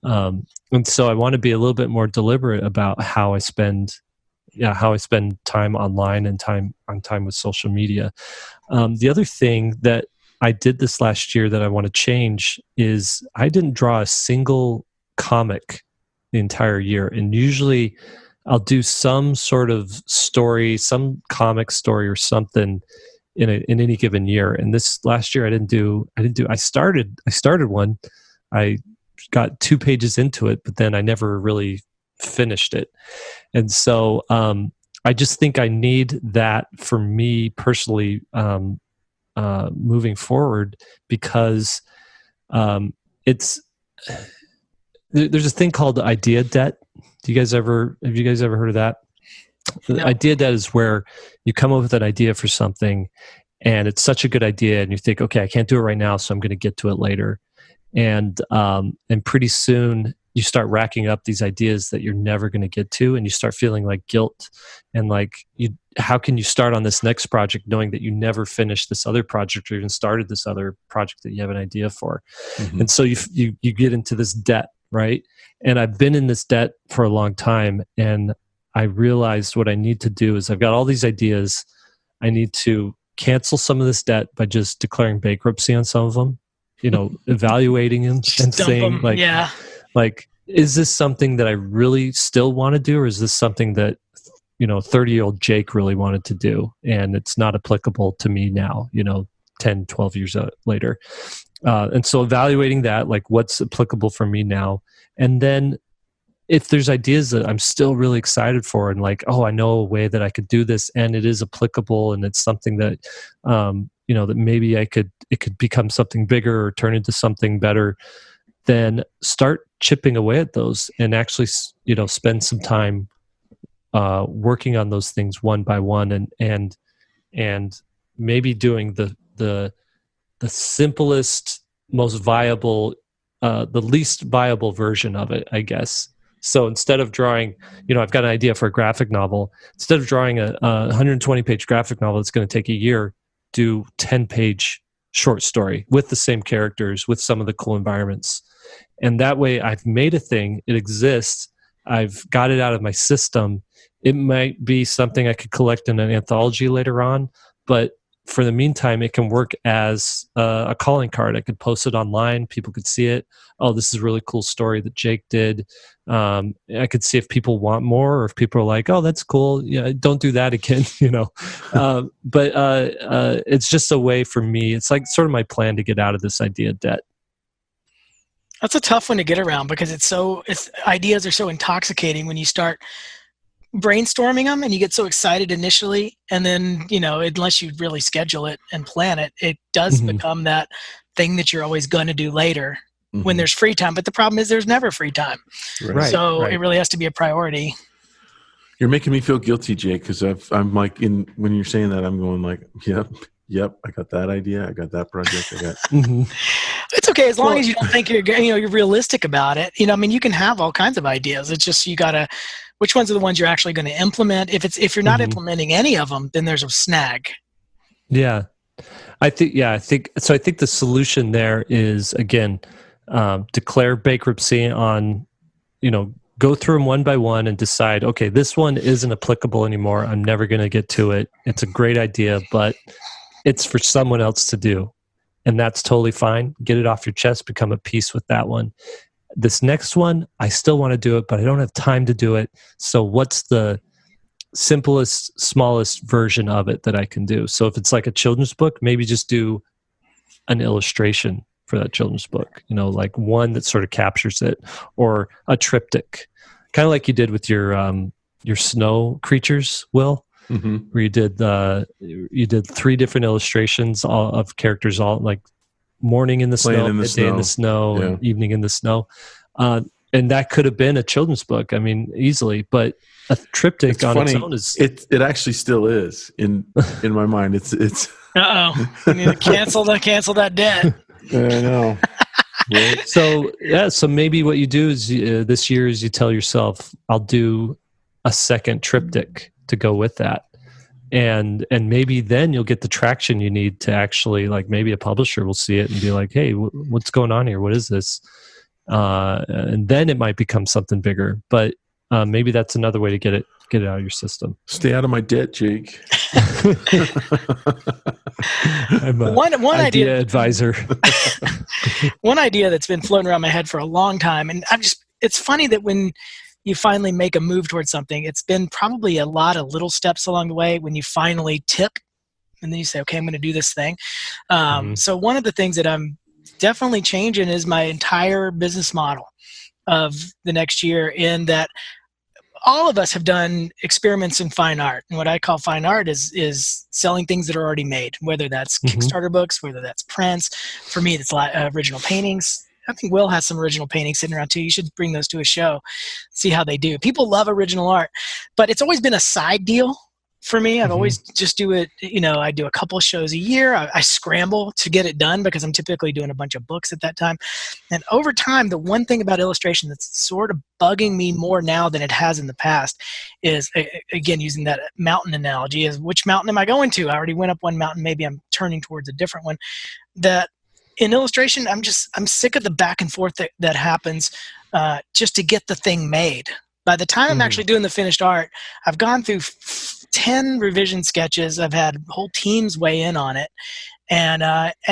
A: And so I want to be a little bit more deliberate about how I spend time online and time with social media. The other thing that I did this last year that I want to change is I didn't draw a single comic the entire year. And usually I'll do some sort of story, some comic story or something in any given year. And this last year I started one. I got 2 pages into it, but then I never really finished it. And so I just think I need that for me personally moving forward, because there's a thing called idea debt. Have you guys ever heard of that? No. The idea debt is where you come up with an idea for something and it's such a good idea and you think, okay, I can't do it right now, so I'm going to get to it later. And pretty soon you start racking up these ideas that you're never going to get to, and you start feeling like guilt and like, how can you start on this next project knowing that you never finished this other project or even started this other project that you have an idea for? Mm-hmm. And so you get into this debt, right? And I've been in this debt for a long time, and I realized what I need to do is I've got all these ideas. I need to cancel some of this debt by just declaring bankruptcy on some of them, evaluating them and saying like, is this something that I really still want to do, or is this something that 30-year-old Jake really wanted to do and it's not applicable to me now, 10, 12 years later. And so evaluating that, like what's applicable for me now. And then if there's ideas that I'm still really excited for and like, oh, I know a way that I could do this and it is applicable and it's something that, that maybe it could become something bigger or turn into something better, then start chipping away at those and actually, spend some time working on those things one by one and maybe doing the simplest, most viable, the least viable version of it, I guess. So instead of drawing, I've got an idea for a graphic novel. Instead of drawing a 120-page graphic novel that's going to take a year, do 10-page short story with the same characters, with some of the cool environments. And that way I've made a thing, it exists, I've got it out of my system. It might be something I could collect in an anthology later on, but for the meantime, it can work as a calling card. I could post it online. People could see it. Oh, this is a really cool story that Jake did. I could see if people want more, or if people are like, oh, that's cool. Yeah, don't do that again, But it's just a way for me. It's like sort of my plan to get out of this idea debt.
B: That's a tough one to get around because ideas are so intoxicating when you start brainstorming them and you get so excited initially, and then unless you really schedule it and plan it, it does become that thing that you're always going to do later when there's free time. But the problem is there's never free time, right. So it really has to be a priority.
C: You're making me feel guilty, Jake, because I'm like, when you're saying that, I'm going like, yep, I got that idea, I got that project, I got.
B: It's okay as long as you don't think you're realistic about it. You can have all kinds of ideas. It's just you gotta. Which ones are the ones you're actually going to implement? If you're not implementing any of them, then there's a snag.
A: Yeah, I think the solution there is, again, declare bankruptcy on, go through them one by one and decide, okay, this one isn't applicable anymore. I'm never going to get to it. It's a great idea, but it's for someone else to do. And that's totally fine. Get it off your chest, become at peace with that one. This next one, I still want to do it, but I don't have time to do it. So what's the simplest, smallest version of it that I can do. So if it's like a children's book, maybe just do an illustration for that children's book, like one that sort of captures it, or a triptych, kind of like you did with your snow creatures, Will, where you did 3 different illustrations of characters, all like morning in the snow, midday in the snow, and evening in the snow. And that could have been a children's book. I mean, easily, but a triptych its own is.
C: It actually still is in my mind. It's.
B: You need to cancel that debt.
C: I know. Right?
A: So maybe what you do is this year is you tell yourself, I'll do a second triptych to go with that. And maybe then you'll get the traction you need to actually, like, maybe a publisher will see it and be like, hey, what's going on here? What is this? And then it might become something bigger. But maybe that's another way to get it out of your system.
C: Stay out of my debt, Jake.
A: I'm a
B: one idea
A: advisor.
B: One idea that's been floating around my head for a long time, and it's funny that when you finally make a move towards something, it's been probably a lot of little steps along the way when you finally tip, and then you say, okay, I'm going to do this thing. So one of the things that I'm definitely changing is my entire business model of the next year, in that all of us have done experiments in fine art. And what I call fine art is selling things that are already made, whether that's Kickstarter books, whether that's prints. For me, it's original paintings. I think Will has some original paintings sitting around too. You should bring those to a show, see how they do. People love original art, but it's always been a side deal for me. I've always just do it, I do a couple of shows a year. I scramble to get it done because I'm typically doing a bunch of books at that time. And over time, the one thing about illustration that's sort of bugging me more now than it has in the past is, again, using that mountain analogy, is which mountain am I going to? I already went up one mountain. Maybe I'm turning towards a different one. That in illustration, I'm sick of the back and forth that happens just to get the thing made. By the time I'm actually doing the finished art, I've gone through 10 revision sketches. I've had whole teams weigh in on it, and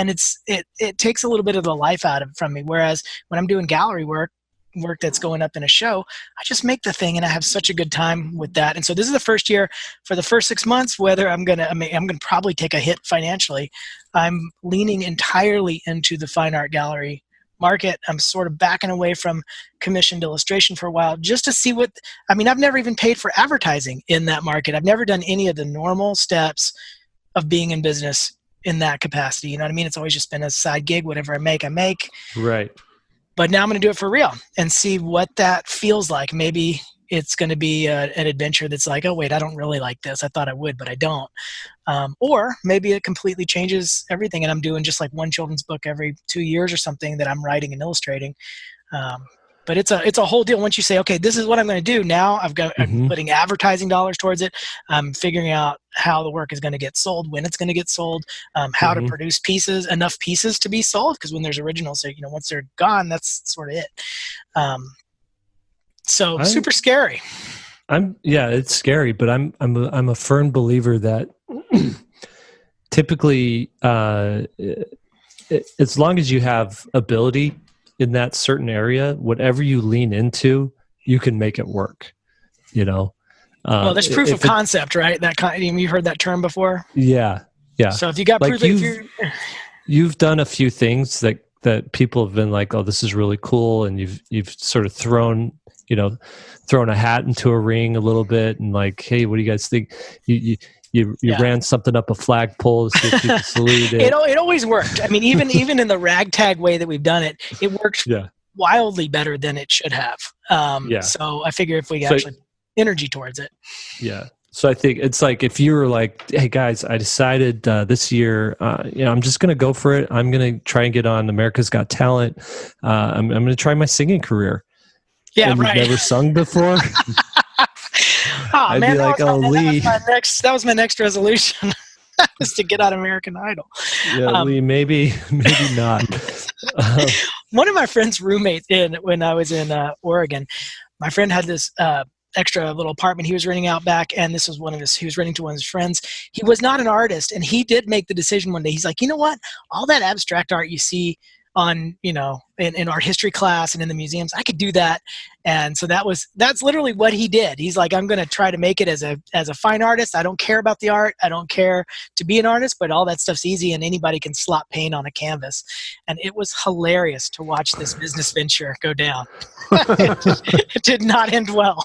B: it takes a little bit of the life out of it from me. Whereas when I'm doing gallery work that's going up in a show, I just make the thing, and I have such a good time with that. And so this is the first year, for the first 6 months, whether I'm gonna probably take a hit financially, I'm leaning entirely into the fine art gallery market. I'm sort of backing away from commissioned illustration for a while, just to see I've never even paid for advertising in that market. I've never done any of the normal steps of being in business in that capacity. You know what I mean? It's always just been a side gig. Whatever I make.
A: Right.
B: But now I'm going to do it for real and see what that feels like. Maybe it's going to be an adventure that's like, oh, wait, I don't really like this. I thought I would, but I don't. Or maybe it completely changes everything, and I'm doing just like one children's book every 2 years or something that I'm writing and illustrating. But it's a whole deal. Once you say, okay, this is what I'm going to do now, I'm putting advertising dollars towards it. I'm figuring out how the work is going to get sold, when it's going to get sold, how to produce enough pieces to be sold. Because when there's originals, once they're gone, that's sort of it. So super scary.
A: It's scary, but I'm a firm believer that typically, as long as you have ability in that certain area, whatever you lean into, you can make it work.
B: Well, there's proof of concept, right? You've heard that term before.
A: Yeah.
B: So if you got proof,
A: you've done a few things that people have been like, oh, this is really cool, and you've sort of thrown a hat into a ring a little bit, and like, hey, what do you guys think? You ran something up a flagpole to see if people saluted it.
B: It always worked. I mean, even in the ragtag way that we've done it, it worked wildly better than it should have. So I figure if we actually energy towards it.
A: Yeah. So I think it's like, if you were like, hey guys, I decided this year, I'm just going to go for it. I'm going to try and get on America's Got Talent. I'm going to try my singing career.
B: Yeah,
A: and
B: right.
A: You've never sung before?
B: I'd be
A: like, Lee.
B: That was my next resolution, was to get on American Idol.
A: Yeah, Lee, maybe not.
B: One of my friend's roommates when I was in Oregon, my friend had this extra little apartment he was renting out back, and this was he was renting to one of his friends. He was not an artist, and he did make the decision one day. He's like, you know what? All that abstract art you see on, in art history class and in the museums. I could do that. And so that's literally what he did. He's like, I'm going to try to make it as a fine artist. I don't care about the art. I don't care to be an artist, but all that stuff's easy and anybody can slop paint on a canvas. And it was hilarious to watch this business venture go down. It did not end well.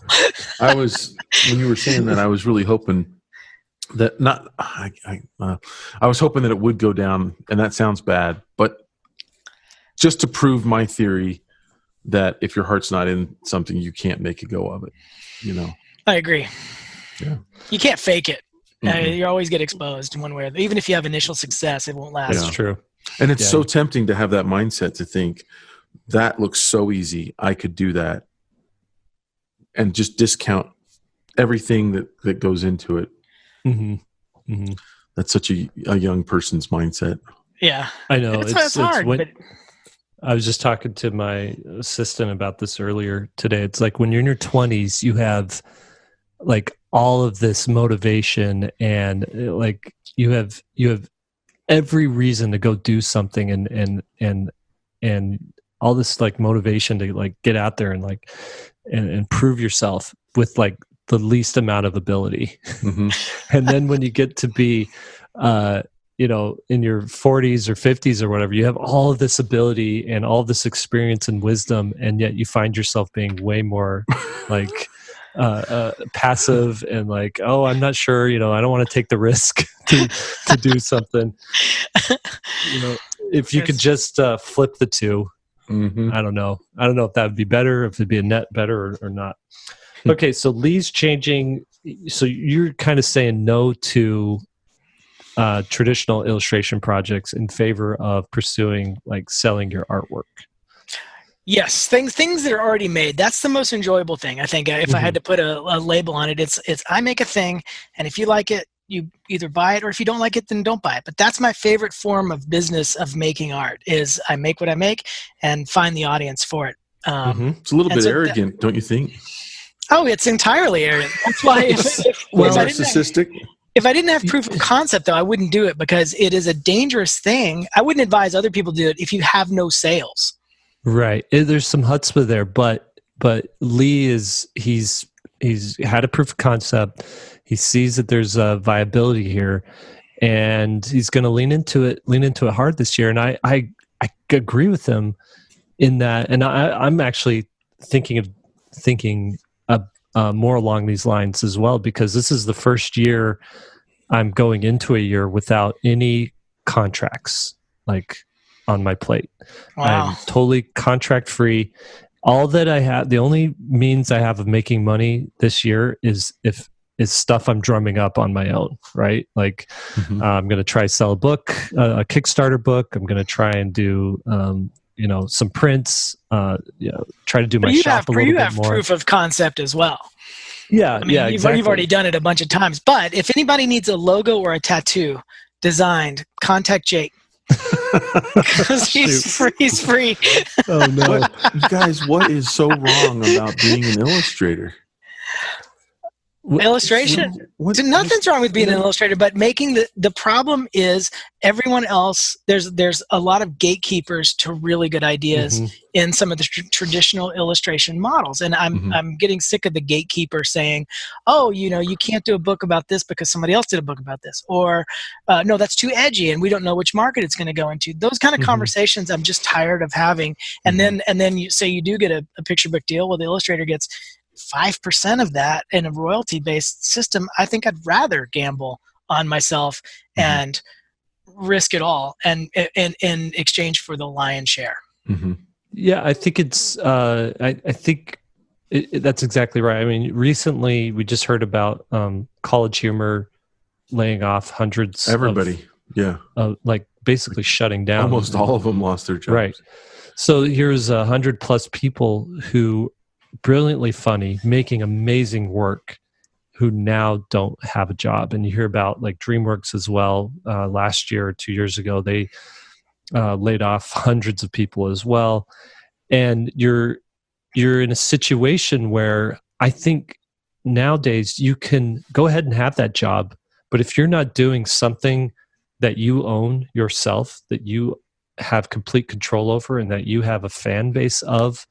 C: When you were saying that, I was really hoping that I was hoping that it would go down, and that sounds bad, but just to prove my theory that if your heart's not in something, you can't make a go of it.
B: I agree.
C: Yeah.
B: You can't fake it.
C: Mm-hmm.
B: You always get exposed in one way or the other. Even if you have initial success, it won't last.
A: That's true.
C: And it's so tempting to have that mindset to think that looks so easy. I could do that, and just discount everything that goes into it.
A: Mm-hmm. Mm-hmm.
C: That's such a young person's mindset.
B: Yeah,
A: I know.
B: It's hard. But
A: I was just talking to my assistant about this earlier today. It's like when you're in your 20s, you have like all of this motivation, and like you have every reason to go do something, and all this like motivation to like get out there and like and prove yourself with like the least amount of ability.
C: Mm-hmm.
A: And then when you get to be in your 40s or 50s or whatever, you have all of this ability and all this experience and wisdom, and yet you find yourself being way more like passive and like, oh, I'm not sure, I don't want to take the risk to do something. If you could just flip the two,
C: mm-hmm.
A: I don't know if that would be better, if it'd be a net better or not. Okay, so Lee's changing. So you're kind of saying no to traditional illustration projects in favor of pursuing like selling your artwork.
B: Yes, things that are already made. That's the most enjoyable thing. I think if I had to put a label on it, it's I make a thing, and if you like it, you either buy it, or if you don't like it, then don't buy it. But that's my favorite form of business of making art, is I make what I make and find the audience for it.
C: It's a little bit arrogant, don't you think?
B: Oh, it's entirely arrogant. That's why
C: narcissistic.
B: If I didn't have proof of concept, though, I wouldn't do it, because it is a dangerous thing. I wouldn't advise other people to do it if you have no sales.
A: Right. There's some chutzpah there, but Lee he's had a proof of concept. He sees that there's a viability here, and he's going to lean into it hard this year. And I agree with him in that. And I'm actually thinking more along these lines as well, because this is the first year I'm going into a year without any contracts like on my plate.
B: Wow.
A: I'm totally contract free. All that I have, the only means I have of making money this year is stuff I'm drumming up on my own, right? Like I'm going to try sell a book, a Kickstarter book. I'm going to try and do some prints, try to do my shop a little bit more.
B: You have proof of concept as well.
A: Yeah,
B: exactly. You've already done it a bunch of times. But if anybody needs a logo or a tattoo designed, contact Jake. Because he's free.
A: Oh no.
C: You guys, what is so wrong about being an illustrator?
B: Illustration. Nothing's wrong with being an illustrator, but making the problem is everyone else. There's a lot of gatekeepers to really good ideas in some of the traditional illustration models, and I'm getting sick of the gatekeeper saying, "Oh, you can't do a book about this because somebody else did a book about this," or "No, that's too edgy, and we don't know which market it's going to go into." Those kind of conversations I'm just tired of having. And then you say you do get a picture book deal, well, the illustrator gets 5% of that in a royalty-based system. I think I'd rather gamble on myself and risk it all, and in exchange for the lion's share.
A: Yeah, I think it's. I think that's exactly right. I mean, recently we just heard about College Humor laying off hundreds.
C: Everybody,
A: like basically shutting down.
C: Almost all of them lost their jobs.
A: Right. So here's 100+ people who brilliantly funny, making amazing work, who now don't have a job. And you hear about like DreamWorks as well. Last year or 2 years ago, they laid off hundreds of people as well. And you're in a situation where I think nowadays you can go ahead and have that job, but if you're not doing something that you own yourself, that you have complete control over and that you have a fan base of,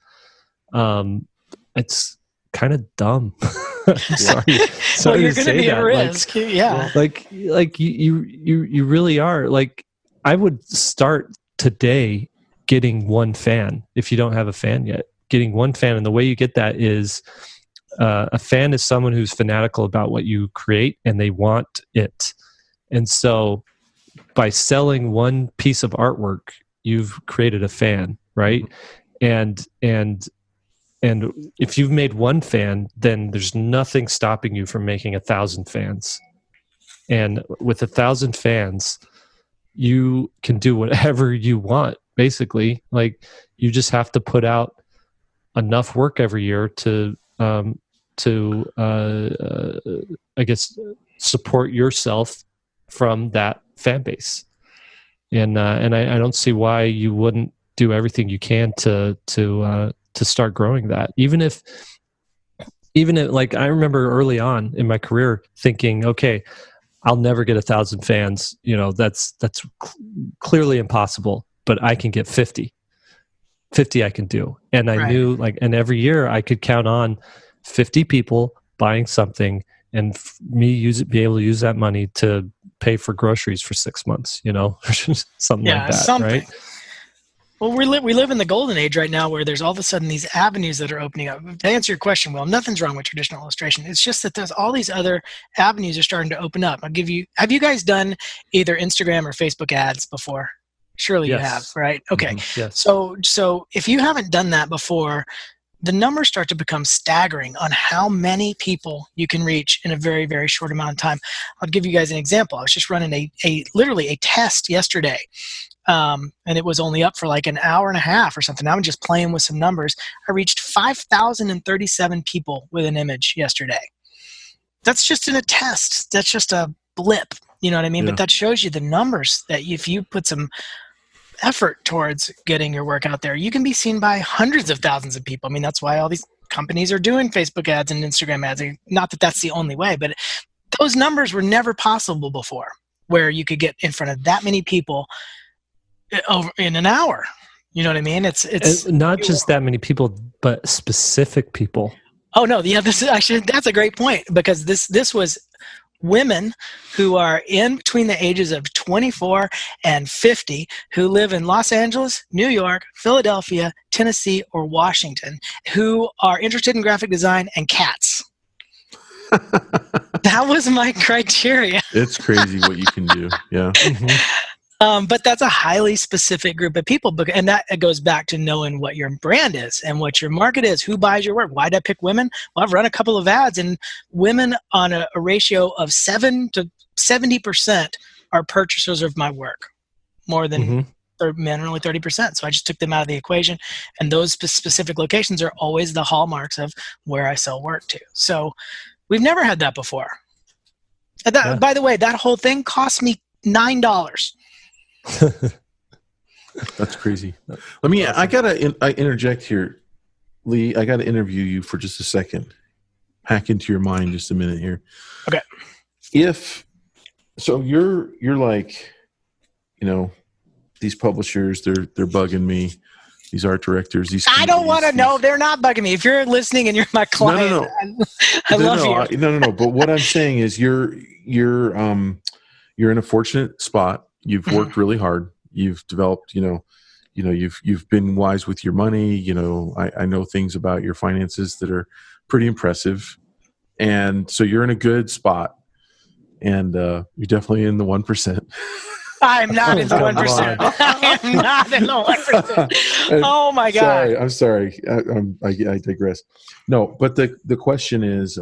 A: it's kind of dumb. Sorry
B: Well, you're
A: to
B: going to
A: say
B: be
A: that.
B: at risk. Yeah.
A: Like you really are. Like, I would start today getting one fan if you don't have a fan yet. Getting one fan, and the way you get that is a fan is someone who's fanatical about what you create and they want it. And so by selling one piece of artwork, you've created a fan, right? And if you've made one fan, then there's nothing stopping you from making 1,000 fans. And with 1,000 fans, you can do whatever you want, basically. Like, you just have to put out enough work every year to I guess, support yourself from that fan base. And I don't see why you wouldn't do everything you can to start growing that. Even if like, I remember early on in my career thinking, okay, I'll never get 1,000 fans. You know, that's clearly impossible, but I can get 50 I can do. And I knew, like, and every year I could count on 50 people buying something and be able to use that money to pay for groceries for 6 months, you know, something like that. Right.
B: Well, we live in the golden age right now where there's all of a sudden these avenues that are opening up. To answer your question, Will, nothing's wrong with traditional illustration. It's just that there's all these other avenues are starting to open up. Have you guys done either Instagram or Facebook ads before? Surely you have, right? Okay.
A: Yes.
B: So if you haven't done that before, the numbers start to become staggering on how many people you can reach in a very, very short amount of time. I'll give you guys an example. I was just running literally a test yesterday. And it was only up for like an hour and a half or something. I'm just playing with some numbers. I reached 5,037 people with an image yesterday. That's just in a test. That's just a blip. You know what I mean? Yeah. But that shows you the numbers that if you put some effort towards getting your work out there, you can be seen by hundreds of thousands of people. I mean, that's why all these companies are doing Facebook ads and Instagram ads. Not that that's the only way, but those numbers were never possible before, where you could get in front of that many people over in an hour. You know what I mean? It's
A: not just that many people, but specific people.
B: Oh no, yeah, this is actually, that's a great point, because this was women who are in between the ages of 24 and 50 who live in Los Angeles, New York, Philadelphia, Tennessee, or Washington, who are interested in graphic design and cats. That was my criteria.
C: It's crazy what you can do. Yeah.
B: But that's a highly specific group of people, and that goes back to knowing what your brand is and what your market is, who buys your work. Why did I pick women? Well, I've run a couple of ads, and women on a ratio of 7 to 70% are purchasers of my work, more than men are only 30%. So I just took them out of the equation, and those specific locations are always the hallmarks of where I sell work to. So we've never had that before. And that, by the way, that whole thing cost me $9.
C: That's crazy. I gotta interject here, Lee. I gotta interview you for just a second. Hack into your mind just a minute here.
B: Okay.
C: So you're like, you know, these publishers, they're bugging me. These art directors,
B: I don't want to know. They're not bugging me. If you're listening and you're my client, no. I love you.
C: No. But what I'm saying is, you're in a fortunate spot. You've worked really hard. You've developed, you've been wise with your money. You know, I know things about your finances that are pretty impressive. And so you're in a good spot. And you're definitely in the 1%.
B: I'm not in the 1%. I am not in the 1%. Oh my God.
C: I'm sorry. I digress. No, but the question is,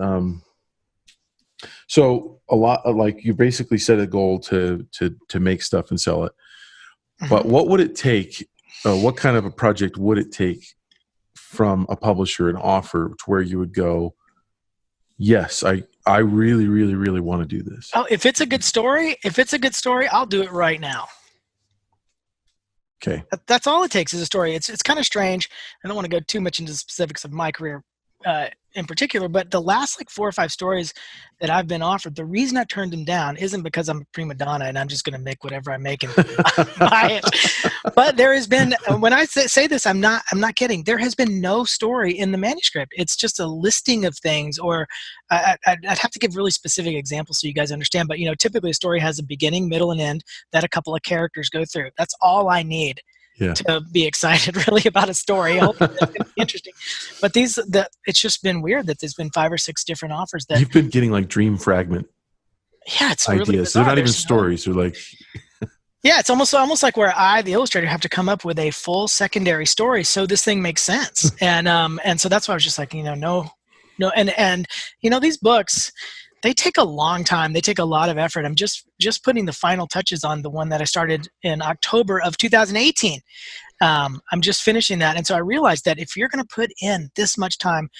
C: so a lot of, like, you basically set a goal to make stuff and sell it. But what would it take? What kind of a project would it take from a publisher, an offer, to where you would go, yes, I really, really, really want to do this?
B: Oh, if it's a good story, I'll do it right now.
C: Okay.
B: That's all it takes is a story. It's kind of strange. I don't want to go too much into the specifics of my career in particular, but the last like 4 or 5 stories that I've been offered, the reason I turned them down isn't because I'm a prima donna and I'm just going to make whatever I make and buy it. But there has been, when I say this, I'm not kidding. There has been no story in the manuscript. It's just a listing of things, or I'd have to give really specific examples so you guys understand. But typically a story has a beginning, middle, and end that a couple of characters go through. That's all I need.
C: Yeah.
B: To be excited really about a story. I hope it's going to be interesting. But it's just been weird that there's been 5 or 6 different offers that
C: you've been getting like dream fragment
B: it's
C: ideas.
B: Really bizarre.
C: They're not even
B: There's
C: stories. They're like
B: yeah, it's almost like where I, the illustrator, have to come up with a full secondary story so this thing makes sense. And so that's why I was just like, no, and these books, they take a long time. They take a lot of effort. I'm just putting the final touches on the one that I started in October of 2018. I'm just finishing that. And so I realized that if you're going to put in this much time,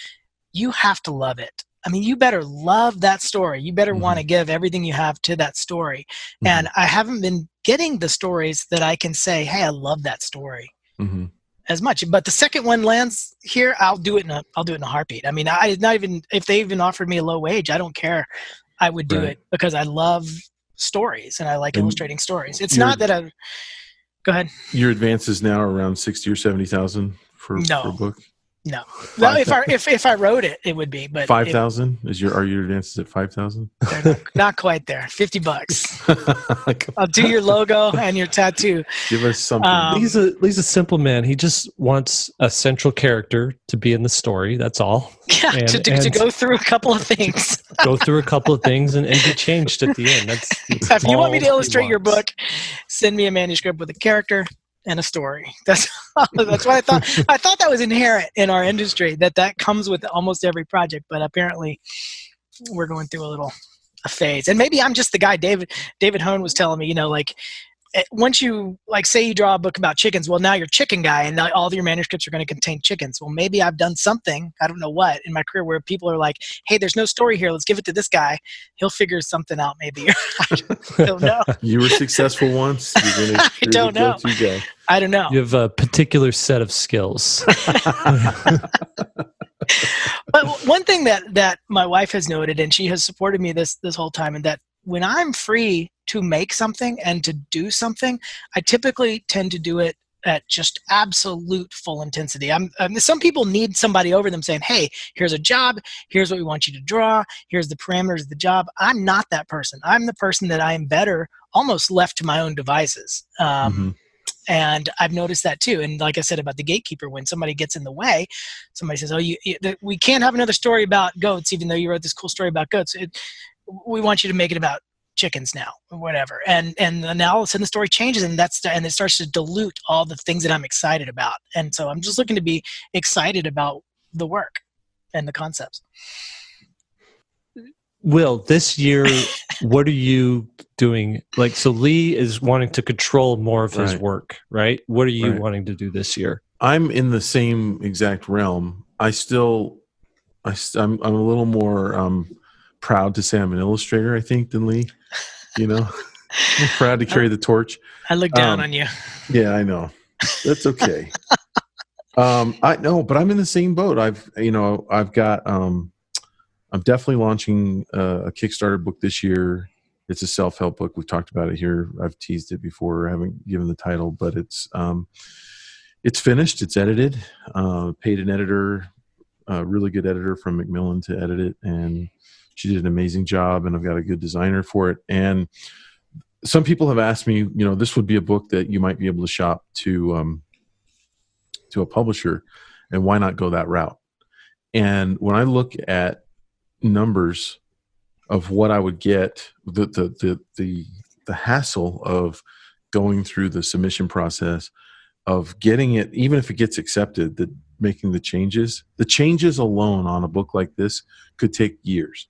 B: you have to love it. I mean, you better love that story. You better want to give everything you have to that story. And I haven't been getting the stories that I can say, hey, I love that story. As much, but the second one lands here, I'll do it in a heartbeat. I mean, if they even offered me a low wage, I don't care. I would do it because I love stories and I like illustrating stories. It's not that I. Go ahead. Your
C: advances now are around 60 or 70,000 for a book.
B: No. Well, if I wrote it, it would be. But
C: 5,000 are your advances at 5,000?
B: They're not quite there. $50. I'll do your logo and your tattoo.
C: Give us something.
A: He's a simple man. He just wants a central character to be in the story. That's all.
B: Yeah, to go through a couple of things.
A: Go through a couple of things and be changed at the end. That's
B: if you want me to illustrate your book, send me a manuscript with a character and a story. That's what I thought. I thought that was inherent in our industry, that comes with almost every project, but apparently we're going through a phase. And maybe I'm just the guy. David Hone was telling me, once you say you draw a book about chickens, well, now you're chicken guy and now all of your manuscripts are going to contain chickens. Well, maybe I've done something, I don't know what, in my career where people are like, hey, there's no story here. Let's give it to this guy. He'll figure something out maybe. I don't know.
C: You were successful once. You're
B: I don't know. I don't know.
A: You have a particular set of skills.
B: But one thing that my wife has noted, and she has supported me this whole time, and that when I'm free to make something and to do something, I typically tend to do it at just absolute full intensity. Some people need somebody over them saying, hey, here's a job. Here's what we want you to draw. Here's the parameters of the job. I'm not that person. I'm the person that I am better almost left to my own devices. And I've noticed that too. And like I said about the gatekeeper, when somebody gets in the way, somebody says, oh, we can't have another story about goats, even though you wrote this cool story about goats. We want you to make it about chickens now, or whatever. And now all of a sudden the story changes, and it starts to dilute all the things that I'm excited about. And so I'm just looking to be excited about the work and the concepts.
A: Will, this year, what are you doing? So Lee is wanting to control more of his work, right? What are you wanting to do this year?
C: I'm in the same exact realm. I'm a little more proud to say I'm an illustrator, I think, than Lee. I'm proud to carry the torch.
B: I look down on you.
C: Yeah, I know. That's okay. I know, but I'm in the same boat. I've got. I'm definitely launching a Kickstarter book this year. It's a self-help book. We've talked about it here. I've teased it before. I haven't given the title, but it's finished. It's edited. Paid an editor, a really good editor from Macmillan to edit it, and she did an amazing job. And I've got a good designer for it. And some people have asked me, this would be a book that you might be able to shop to a publisher, and why not go that route? And when I look at numbers of what I would get, the hassle of going through the submission process, of getting it, even if it gets accepted, that making the changes alone on a book like this could take years.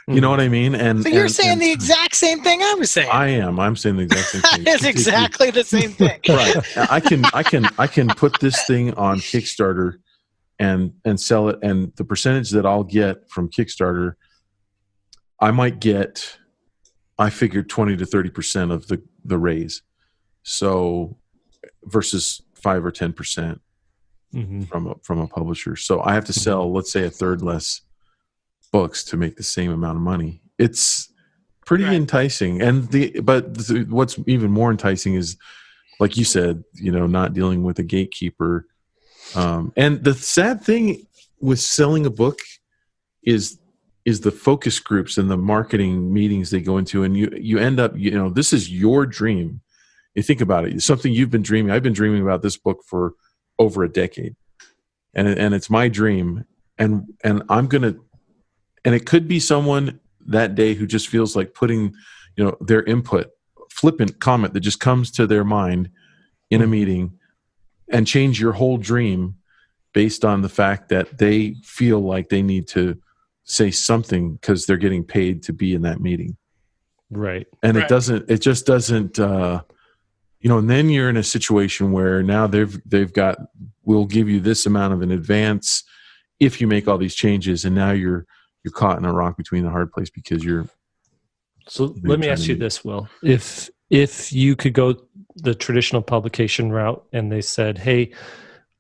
C: You know what I mean? And
B: so you're saying the exact same thing I was saying.
C: I'm saying the exact same thing.
B: It's exactly the same thing.
C: Right. I can put this thing on Kickstarter and sell it, and the percentage that I'll get from Kickstarter, I might get, I figured 20 to 30% of the raise. So versus 5 or 10%.
A: Mhm.
C: from a publisher. So I have to sell, let's say, a third less books to make the same amount of money. It's pretty
B: Right.
C: enticing. What's even more enticing is, like you said, not dealing with a gatekeeper. And the sad thing with selling a book is the focus groups and the marketing meetings they go into, and you end up, this is your dream. You think about it, it's something you've been dreaming. I've been dreaming about this book for over a decade, and it's my dream, and I'm gonna, and it could be someone that day who just feels like putting, their input, flippant comment that just comes to their mind in a meeting, and change your whole dream based on the fact that they feel like they need to say something because they're getting paid to be in that meeting.
A: Right.
C: And
B: Right.
C: it just doesn't, and then you're in a situation where now they've got, we'll give you this amount of an advance if you make all these changes. And now you're caught in a rock between the hard place because you're.
A: So let me ask you this, Will. If you could go the traditional publication route and they said, hey,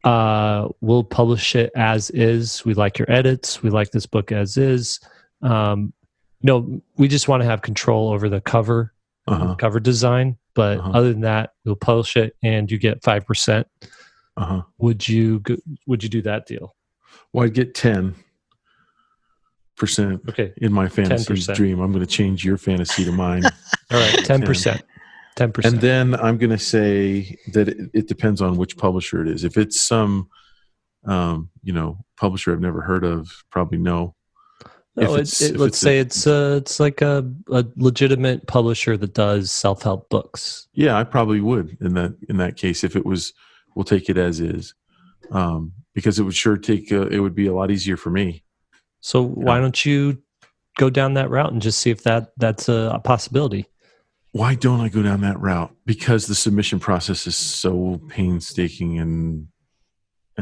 A: we'll publish it as is. We like your edits. We like this book as is. We just want to have control over the cover design. But other than that, we'll publish it and you get 5%. Would you do that deal?
C: Well, I'd get 10%.
A: Okay.
C: In my fantasy
A: 10%.
C: dream, I'm going to change your fantasy to mine.
A: All right, 10%. 10%.
C: And then I'm going to say that it depends on which publisher it is. If it's some, publisher I've never heard of, probably no.
A: No, let's say it's like a legitimate publisher that does self-help books.
C: Yeah, I probably would in that case. If it was, we'll take it as is, because it would it would be a lot easier for me.
A: So why don't you go down that route and just see if that's a possibility?
C: Why don't I go down that route? Because the submission process is so painstaking and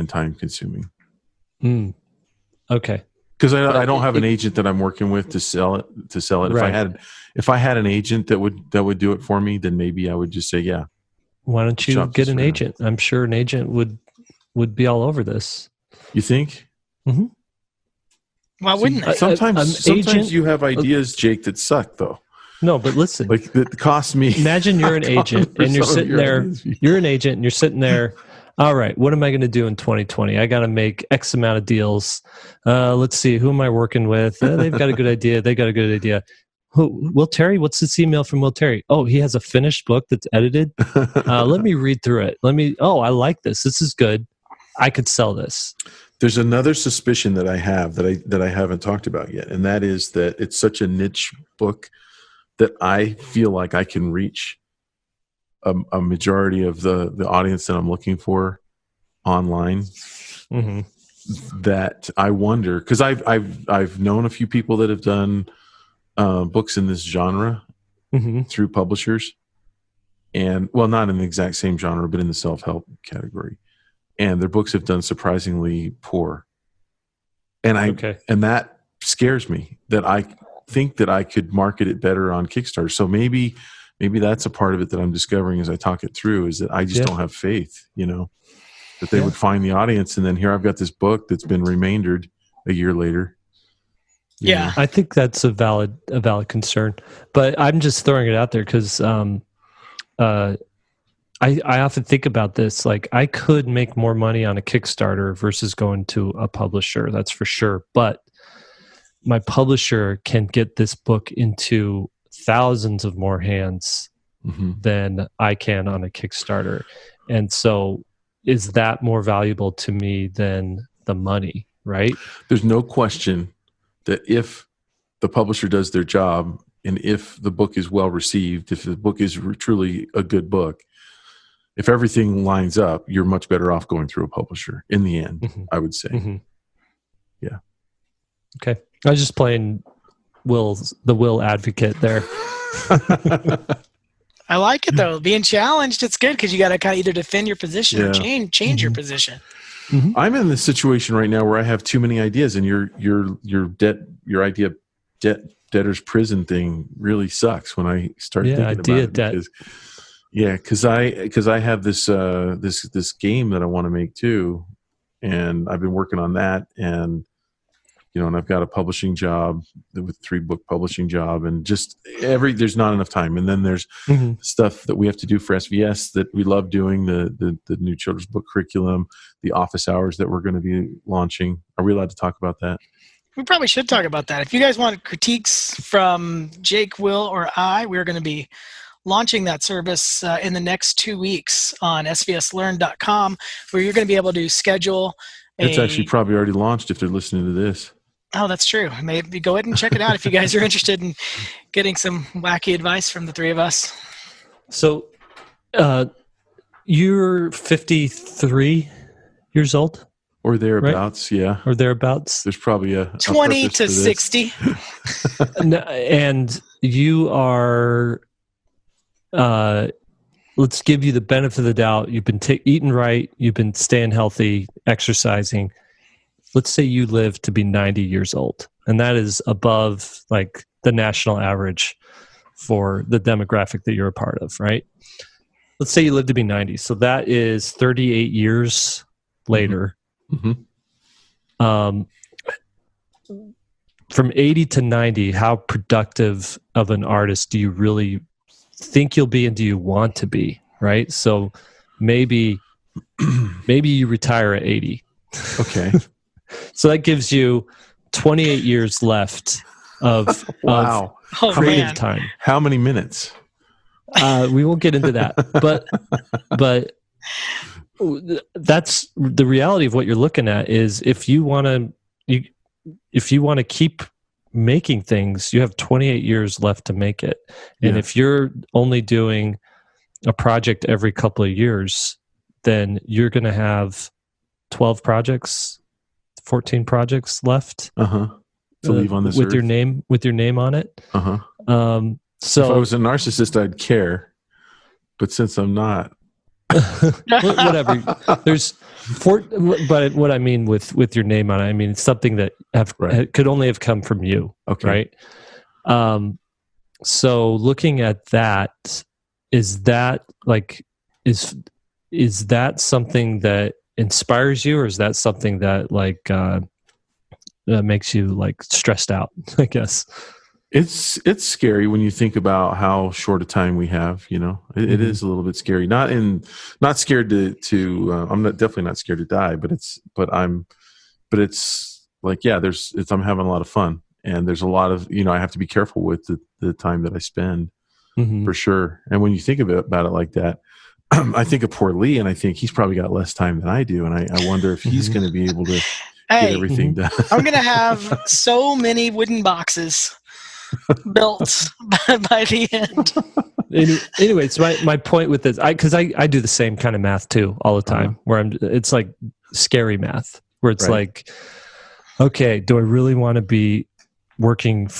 C: time consuming.
A: Okay.
C: Because I don't have an agent that I'm working with to sell it.
A: Right.
C: If I had an agent that would do it for me, then maybe I would just say, yeah.
A: Why don't you get an agent? I'm sure an agent would be all over this.
C: You think?
A: Mm-hmm.
B: Why wouldn't they?
C: Sometimes you have ideas, Jake, that suck though.
A: No, but listen.
C: Like that cost me.
A: Imagine you're an agent and you're sitting there. You're an agent and you're sitting there. All right, what am I going to do in 2020? I got to make X amount of deals. Let's see, who am I working with? They've got a good idea. They got a good idea. Will Terry? What's this email from Will Terry? Oh, he has a finished book that's edited. Let me read through it. I like this. This is good. I could sell this.
C: There's another suspicion that I have that I haven't talked about yet, and that is that it's such a niche book that I feel like I can reach a majority of the audience that I'm looking for online.
A: Mm-hmm.
C: That I wonder, because I've known a few people that have done books in this genre through publishers, and well, not in the exact same genre, but in the self-help category, and their books have done surprisingly poor. And and that scares me, that I think that I could market it better on Kickstarter. So maybe that's a part of it that I'm discovering as I talk it through, is that I just don't have faith, that they would find the audience. And then here I've got this book that's been remaindered a year later.
B: Yeah.
A: I think that's a valid concern, but I'm just throwing it out there because I often think about this. Like, I could make more money on a Kickstarter versus going to a publisher. That's for sure. But my publisher can get this book into thousands of more hands than I can on a Kickstarter. And so is that more valuable to me than the money, right?
C: There's no question that if the publisher does their job, and if the book is well received, if the book is truly a good book, if everything lines up, you're much better off going through a publisher in the end, I would say. Yeah.
A: Okay. I was just playing the Will advocate there.
B: I like it though. Being challenged, it's good because you got to kind of either defend your position or change your position.
C: I'm in this situation right now where I have too many ideas, and your idea debtor's prison thing really sucks when I start thinking about it.
A: Debt.
C: Because I have this this game that I want to make too, and I've been working on that, and and I've got a publishing job with 3-book publishing job, and just there's not enough time. And then there's stuff that we have to do for SVS that we love doing, the new children's book curriculum, the office hours that we're going to be launching. Are we allowed to talk about that?
B: We probably should talk about that. If you guys want critiques from Jake, Will, or I, we're going to be launching that service in the next 2 weeks on SVSLearn.com, where you're going to be able to schedule
C: It's actually probably already launched if they're listening to this.
B: Oh, that's true. Maybe go ahead and check it out if you guys are interested in getting some wacky advice from the three of us.
A: So, you're 53 years old?
C: Or thereabouts, right? Yeah.
A: Or thereabouts.
C: There's probably a
B: 20 to 60.
A: And you are, let's give you the benefit of the doubt. You've been eating right. You've been staying healthy, exercising. Let's say you live to be 90 years old, and that is above like the national average for the demographic that you're a part of, right? Let's say you live to be 90. So that is 38 years later. From 80 to 90, how productive of an artist do you really think you'll be, and do you want to be, right? So maybe you retire at 80.
C: Okay.
A: So that gives you 28 years left of
C: wow.
A: Creative time.
C: How many minutes?
A: We won't get into that, but that's the reality of what you're looking at. Is if you want to keep making things, you have 28 years left to make it. And if you're only doing a project every couple of years, then you're going to have 12 projects, 14 projects left
C: to leave on this
A: with
C: earth.
A: your name on it. So
C: if I was a narcissist, I'd care, but since I'm not,
A: whatever. But what I mean with your name on it, I mean it's something that could only have come from you, right? So looking at that, is that something that inspires you, or is that something that that makes you stressed out? I guess
C: it's scary when you think about how short a time we have. It is a little bit scary. Not scared to I'm definitely not scared to die, but it's I'm having a lot of fun, and there's a lot of I have to be careful with the time that I spend, for sure. And when you think about it like that, I think of poor Lee, and I think he's probably got less time than I do, and I wonder if he's going to be able to get everything done.
B: I'm going to have so many wooden boxes built by the end.
A: Anyway, so my point with this, because I do the same kind of math too all the time, where it's like scary math, where it's like, okay, do I really want to be working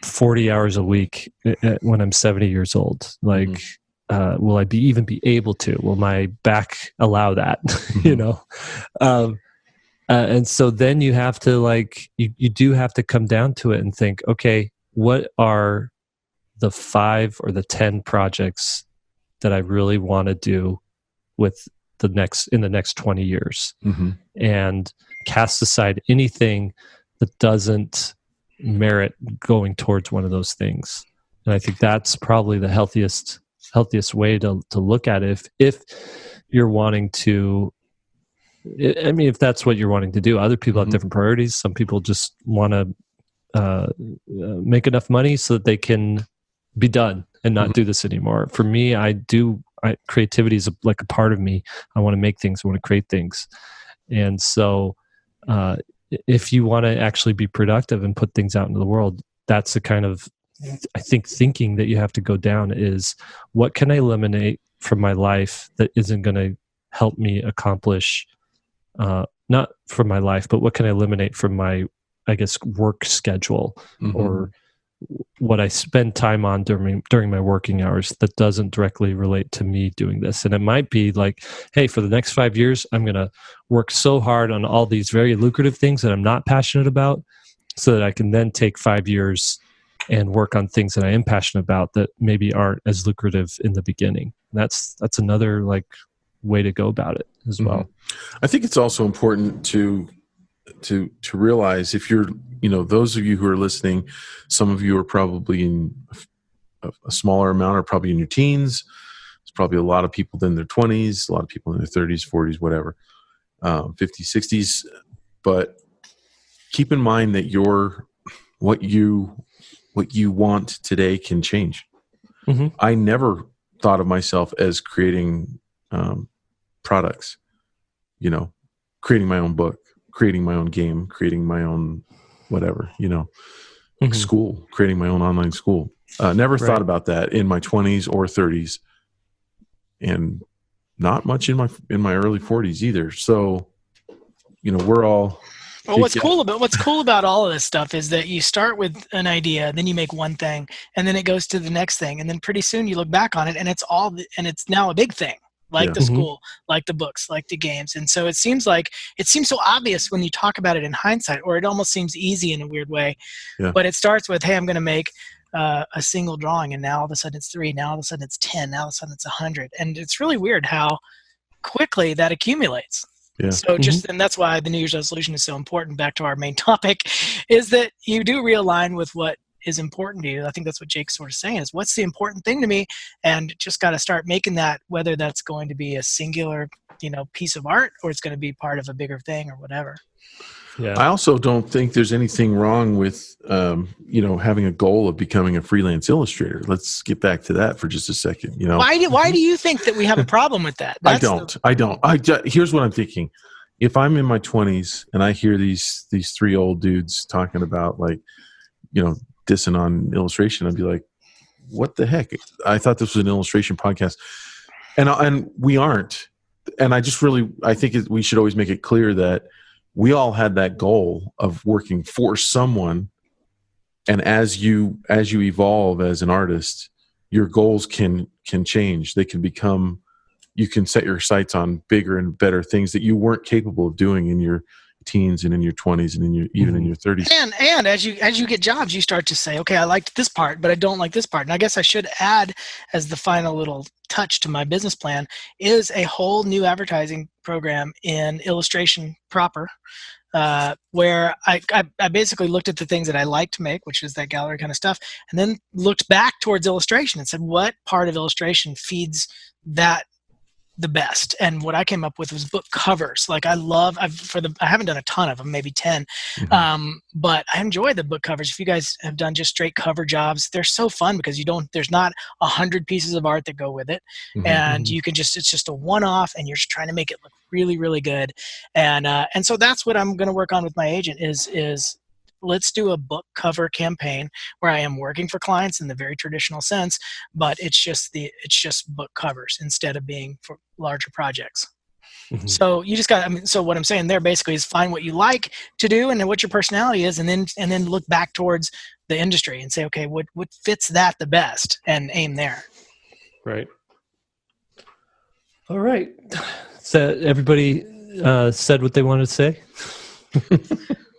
A: 40 hours a week when I'm 70 years old? Will I even be able to? Will my back allow that? And so then you have to you do have to come down to it and think, okay, what are the 5 or the 10 projects that I really want to do with in the next 20 years, and cast aside anything that doesn't merit going towards one of those things. And I think that's probably the healthiest way to look at it. If you're wanting to, I mean, if that's what you're wanting to do. Other people have different priorities. Some people just want to make enough money so that they can be done and not do this anymore. For me, creativity is like a part of me. I want to make things. I want to create things. And so if you want to actually be productive and put things out into the world, that's the kind of, I think, thinking that you have to go down is, what can I eliminate from my life that isn't going to help me accomplish, not from my life, but what can I eliminate from my, I guess, work schedule, or what I spend time on during my working hours that doesn't directly relate to me doing this. And it might be like, hey, for the next 5 years, I'm going to work so hard on all these very lucrative things that I'm not passionate about, so that I can then take 5 years and work on things that I am passionate about that maybe aren't as lucrative in the beginning. And that's another way to go about it. as well.
C: I think it's also important to realize, if you're, those of you who are listening, some of you are probably in a smaller amount, are probably in your teens. There's probably a lot of people in their 20s, a lot of people in their 30s, 40s, whatever, 50s, 60s. But keep in mind that what you want today can change. I never thought of myself as creating products, creating my own book, creating my own game, creating my own whatever, school, creating my own online school. Never thought about that in my 20s or 30s, and not much in my early 40s either. So, we're all.
B: Well, what's cool about all of this stuff is that you start with an idea, then you make one thing, and then it goes to the next thing, and then pretty soon you look back on it, and it's now a big thing, like the school, like the books, like the games. And so it seems so obvious when you talk about it in hindsight, or it almost seems easy in a weird way. Yeah. But it starts with, hey, I'm going to make a single drawing, and now all of a sudden it's 3, now all of a sudden it's 10, now all of a sudden it's 100, and it's really weird how quickly that accumulates. Yeah. So and that's why the New Year's resolution is so important. Back to our main topic, is that you do realign with what is important to you. I think that's what Jake's sort of saying, is what's the important thing to me, and just got to start making that, whether that's going to be a singular, piece of art, or it's going to be part of a bigger thing or whatever.
C: Yeah. I also don't think there's anything wrong with, having a goal of becoming a freelance illustrator. Let's get back to that for just a second.
B: Why do you think that we have a problem with that?
C: I don't. Here's what I'm thinking. If I'm in my 20s and I hear these 3 old dudes talking about, dissing on illustration, I'd be like, what the heck? I thought this was an illustration podcast. And we aren't. And I think we should always make it clear that we all had that goal of working for someone. And as you evolve as an artist, your goals can change. They can become, you can set your sights on bigger and better things that you weren't capable of doing in your teens and in your 20s and even in your 30s.
B: And as you get jobs, you start to say, okay, I liked this part, but I don't like this part. And I guess I should add, as the final little touch to my business plan, is a whole new advertising program in illustration proper, where I basically looked at the things that I like to make, which is that gallery kind of stuff, and then looked back towards illustration and said, what part of illustration feeds that the best? And what I came up with was book covers. Like I haven't done a ton of them, maybe 10, but I enjoy the book covers. If you guys have done just straight cover jobs, they're so fun because there's not 100 pieces of art that go with it, and you can it's just a one-off, and you're just trying to make it look really, really good. And so that's what I'm going to work on with my agent is let's do a book cover campaign where I am working for clients in the very traditional sense, but it's just book covers instead of being for larger projects. So you just so what I'm saying there basically is find what you like to do and then what your personality is, and then look back towards the industry and say, okay, what fits that the best, and aim there.
A: Right. All right. So everybody said what they wanted to say.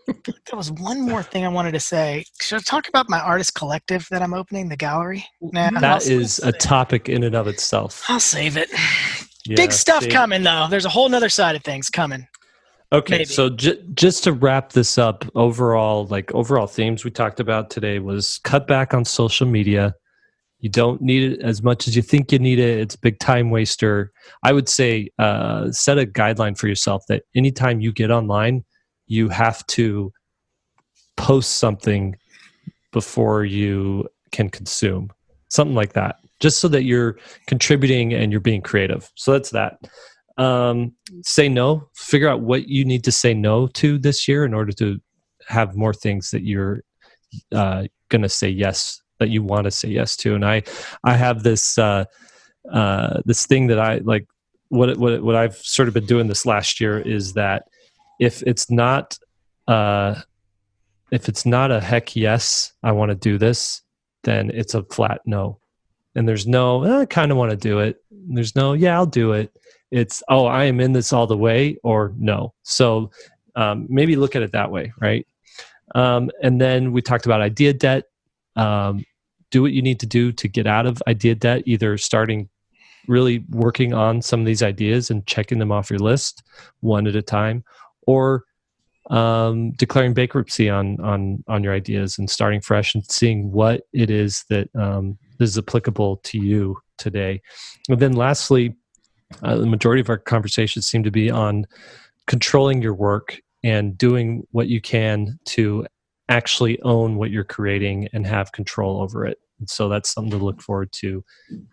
B: There was one more thing I wanted to say. Should I talk about my artist collective that I'm opening, the gallery?
A: That is a topic in and of itself.
B: I'll save it. Yeah, big stuff coming, though. There's a whole nother side of things coming.
A: Okay, so just to wrap this up, overall themes we talked about today was cut back on social media. You don't need it as much as you think you need it. It's a big time waster. I would say set a guideline for yourself that anytime you get online, you have to post something before you can consume, something like that, just so that you're contributing and you're being creative. So that's that. Say no. Figure out what you need to say no to this year in order to have more things that you're going to say yes, that you want to say yes to. And I have this this thing that I like. What I've sort of been doing this last year is that if it's not a heck yes, I want to do this, then it's a flat no. And there's no, I kind of want to do it. There's no, yeah, I'll do it. It's, oh, I am in this all the way, or no. So maybe look at it that way, right? And then we talked about idea debt. Do what you need to do to get out of idea debt, either starting really working on some of these ideas and checking them off your list one at a time, or declaring bankruptcy on your ideas and starting fresh and seeing what it is that is applicable to you today. And then lastly, the majority of our conversations seem to be on controlling your work and doing what you can to actually own what you're creating and have control over it. And so that's something to look forward to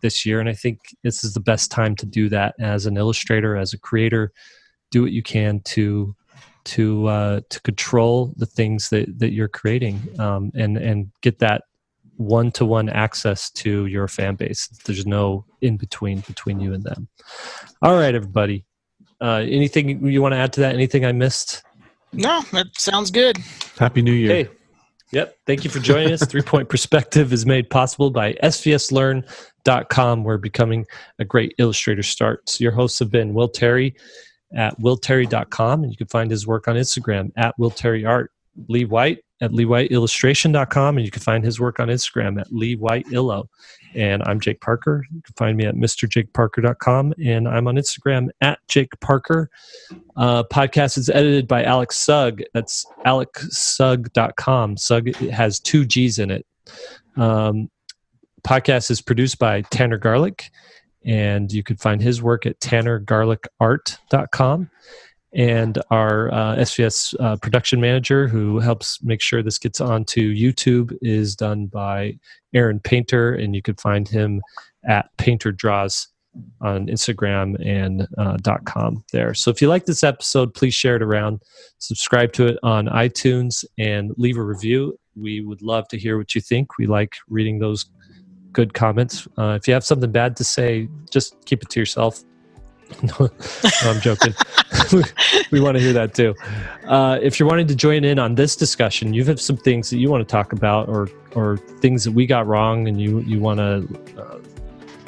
A: this year. And I think this is the best time to do that as an illustrator, as a creator. Do what you can to control the things that you're creating, and get that one-to-one access to your fan base. There's no in between you and them. All right, everybody. Anything you want to add to that? Anything I missed?
B: No, that sounds good.
C: Happy New Year.
A: Hey, yep. Thank you for joining us. 3 Point Perspective is made possible by SVSLearn.com, where becoming a great illustrator starts. Your hosts have been Will Terry at willterry.com, and you can find his work on Instagram at willterryart. Lee White at leewhiteillustration.com, and you can find his work on Instagram at leewhiteillo. And I'm Jake Parker. You can find me at mrjakeparker.com, and I'm on Instagram at Jake Parker. Podcast is edited by Alex Sugg. That's alexsugg.com. Sugg has 2 G's in it. Podcast is produced by Tanner Garlick, and you can find his work at tannergarlickart.com. And our SVS production manager, who helps make sure this gets onto YouTube, is done by Aaron Painter, and you can find him at Painter Draws on Instagram and .com there. So if you like this episode, please share it around, subscribe to it on iTunes, and leave a review. We would love to hear what you think. We like reading those good comments. If you have something bad to say, just keep it to yourself. No, I'm joking. We want to hear that too. If you're wanting to join in on this discussion, you have some things that you want to talk about, or things that we got wrong, and you want to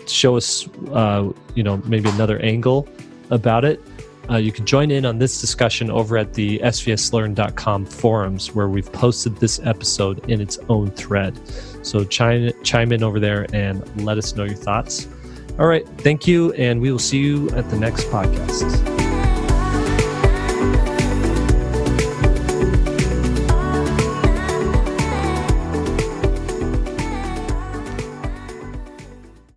A: show us, maybe another angle about it. You can join in on this discussion over at the SVSLearn.com forums, where we've posted this episode in its own thread. So chime in over there and let us know your thoughts. All right. Thank you. And we will see you at the next podcast.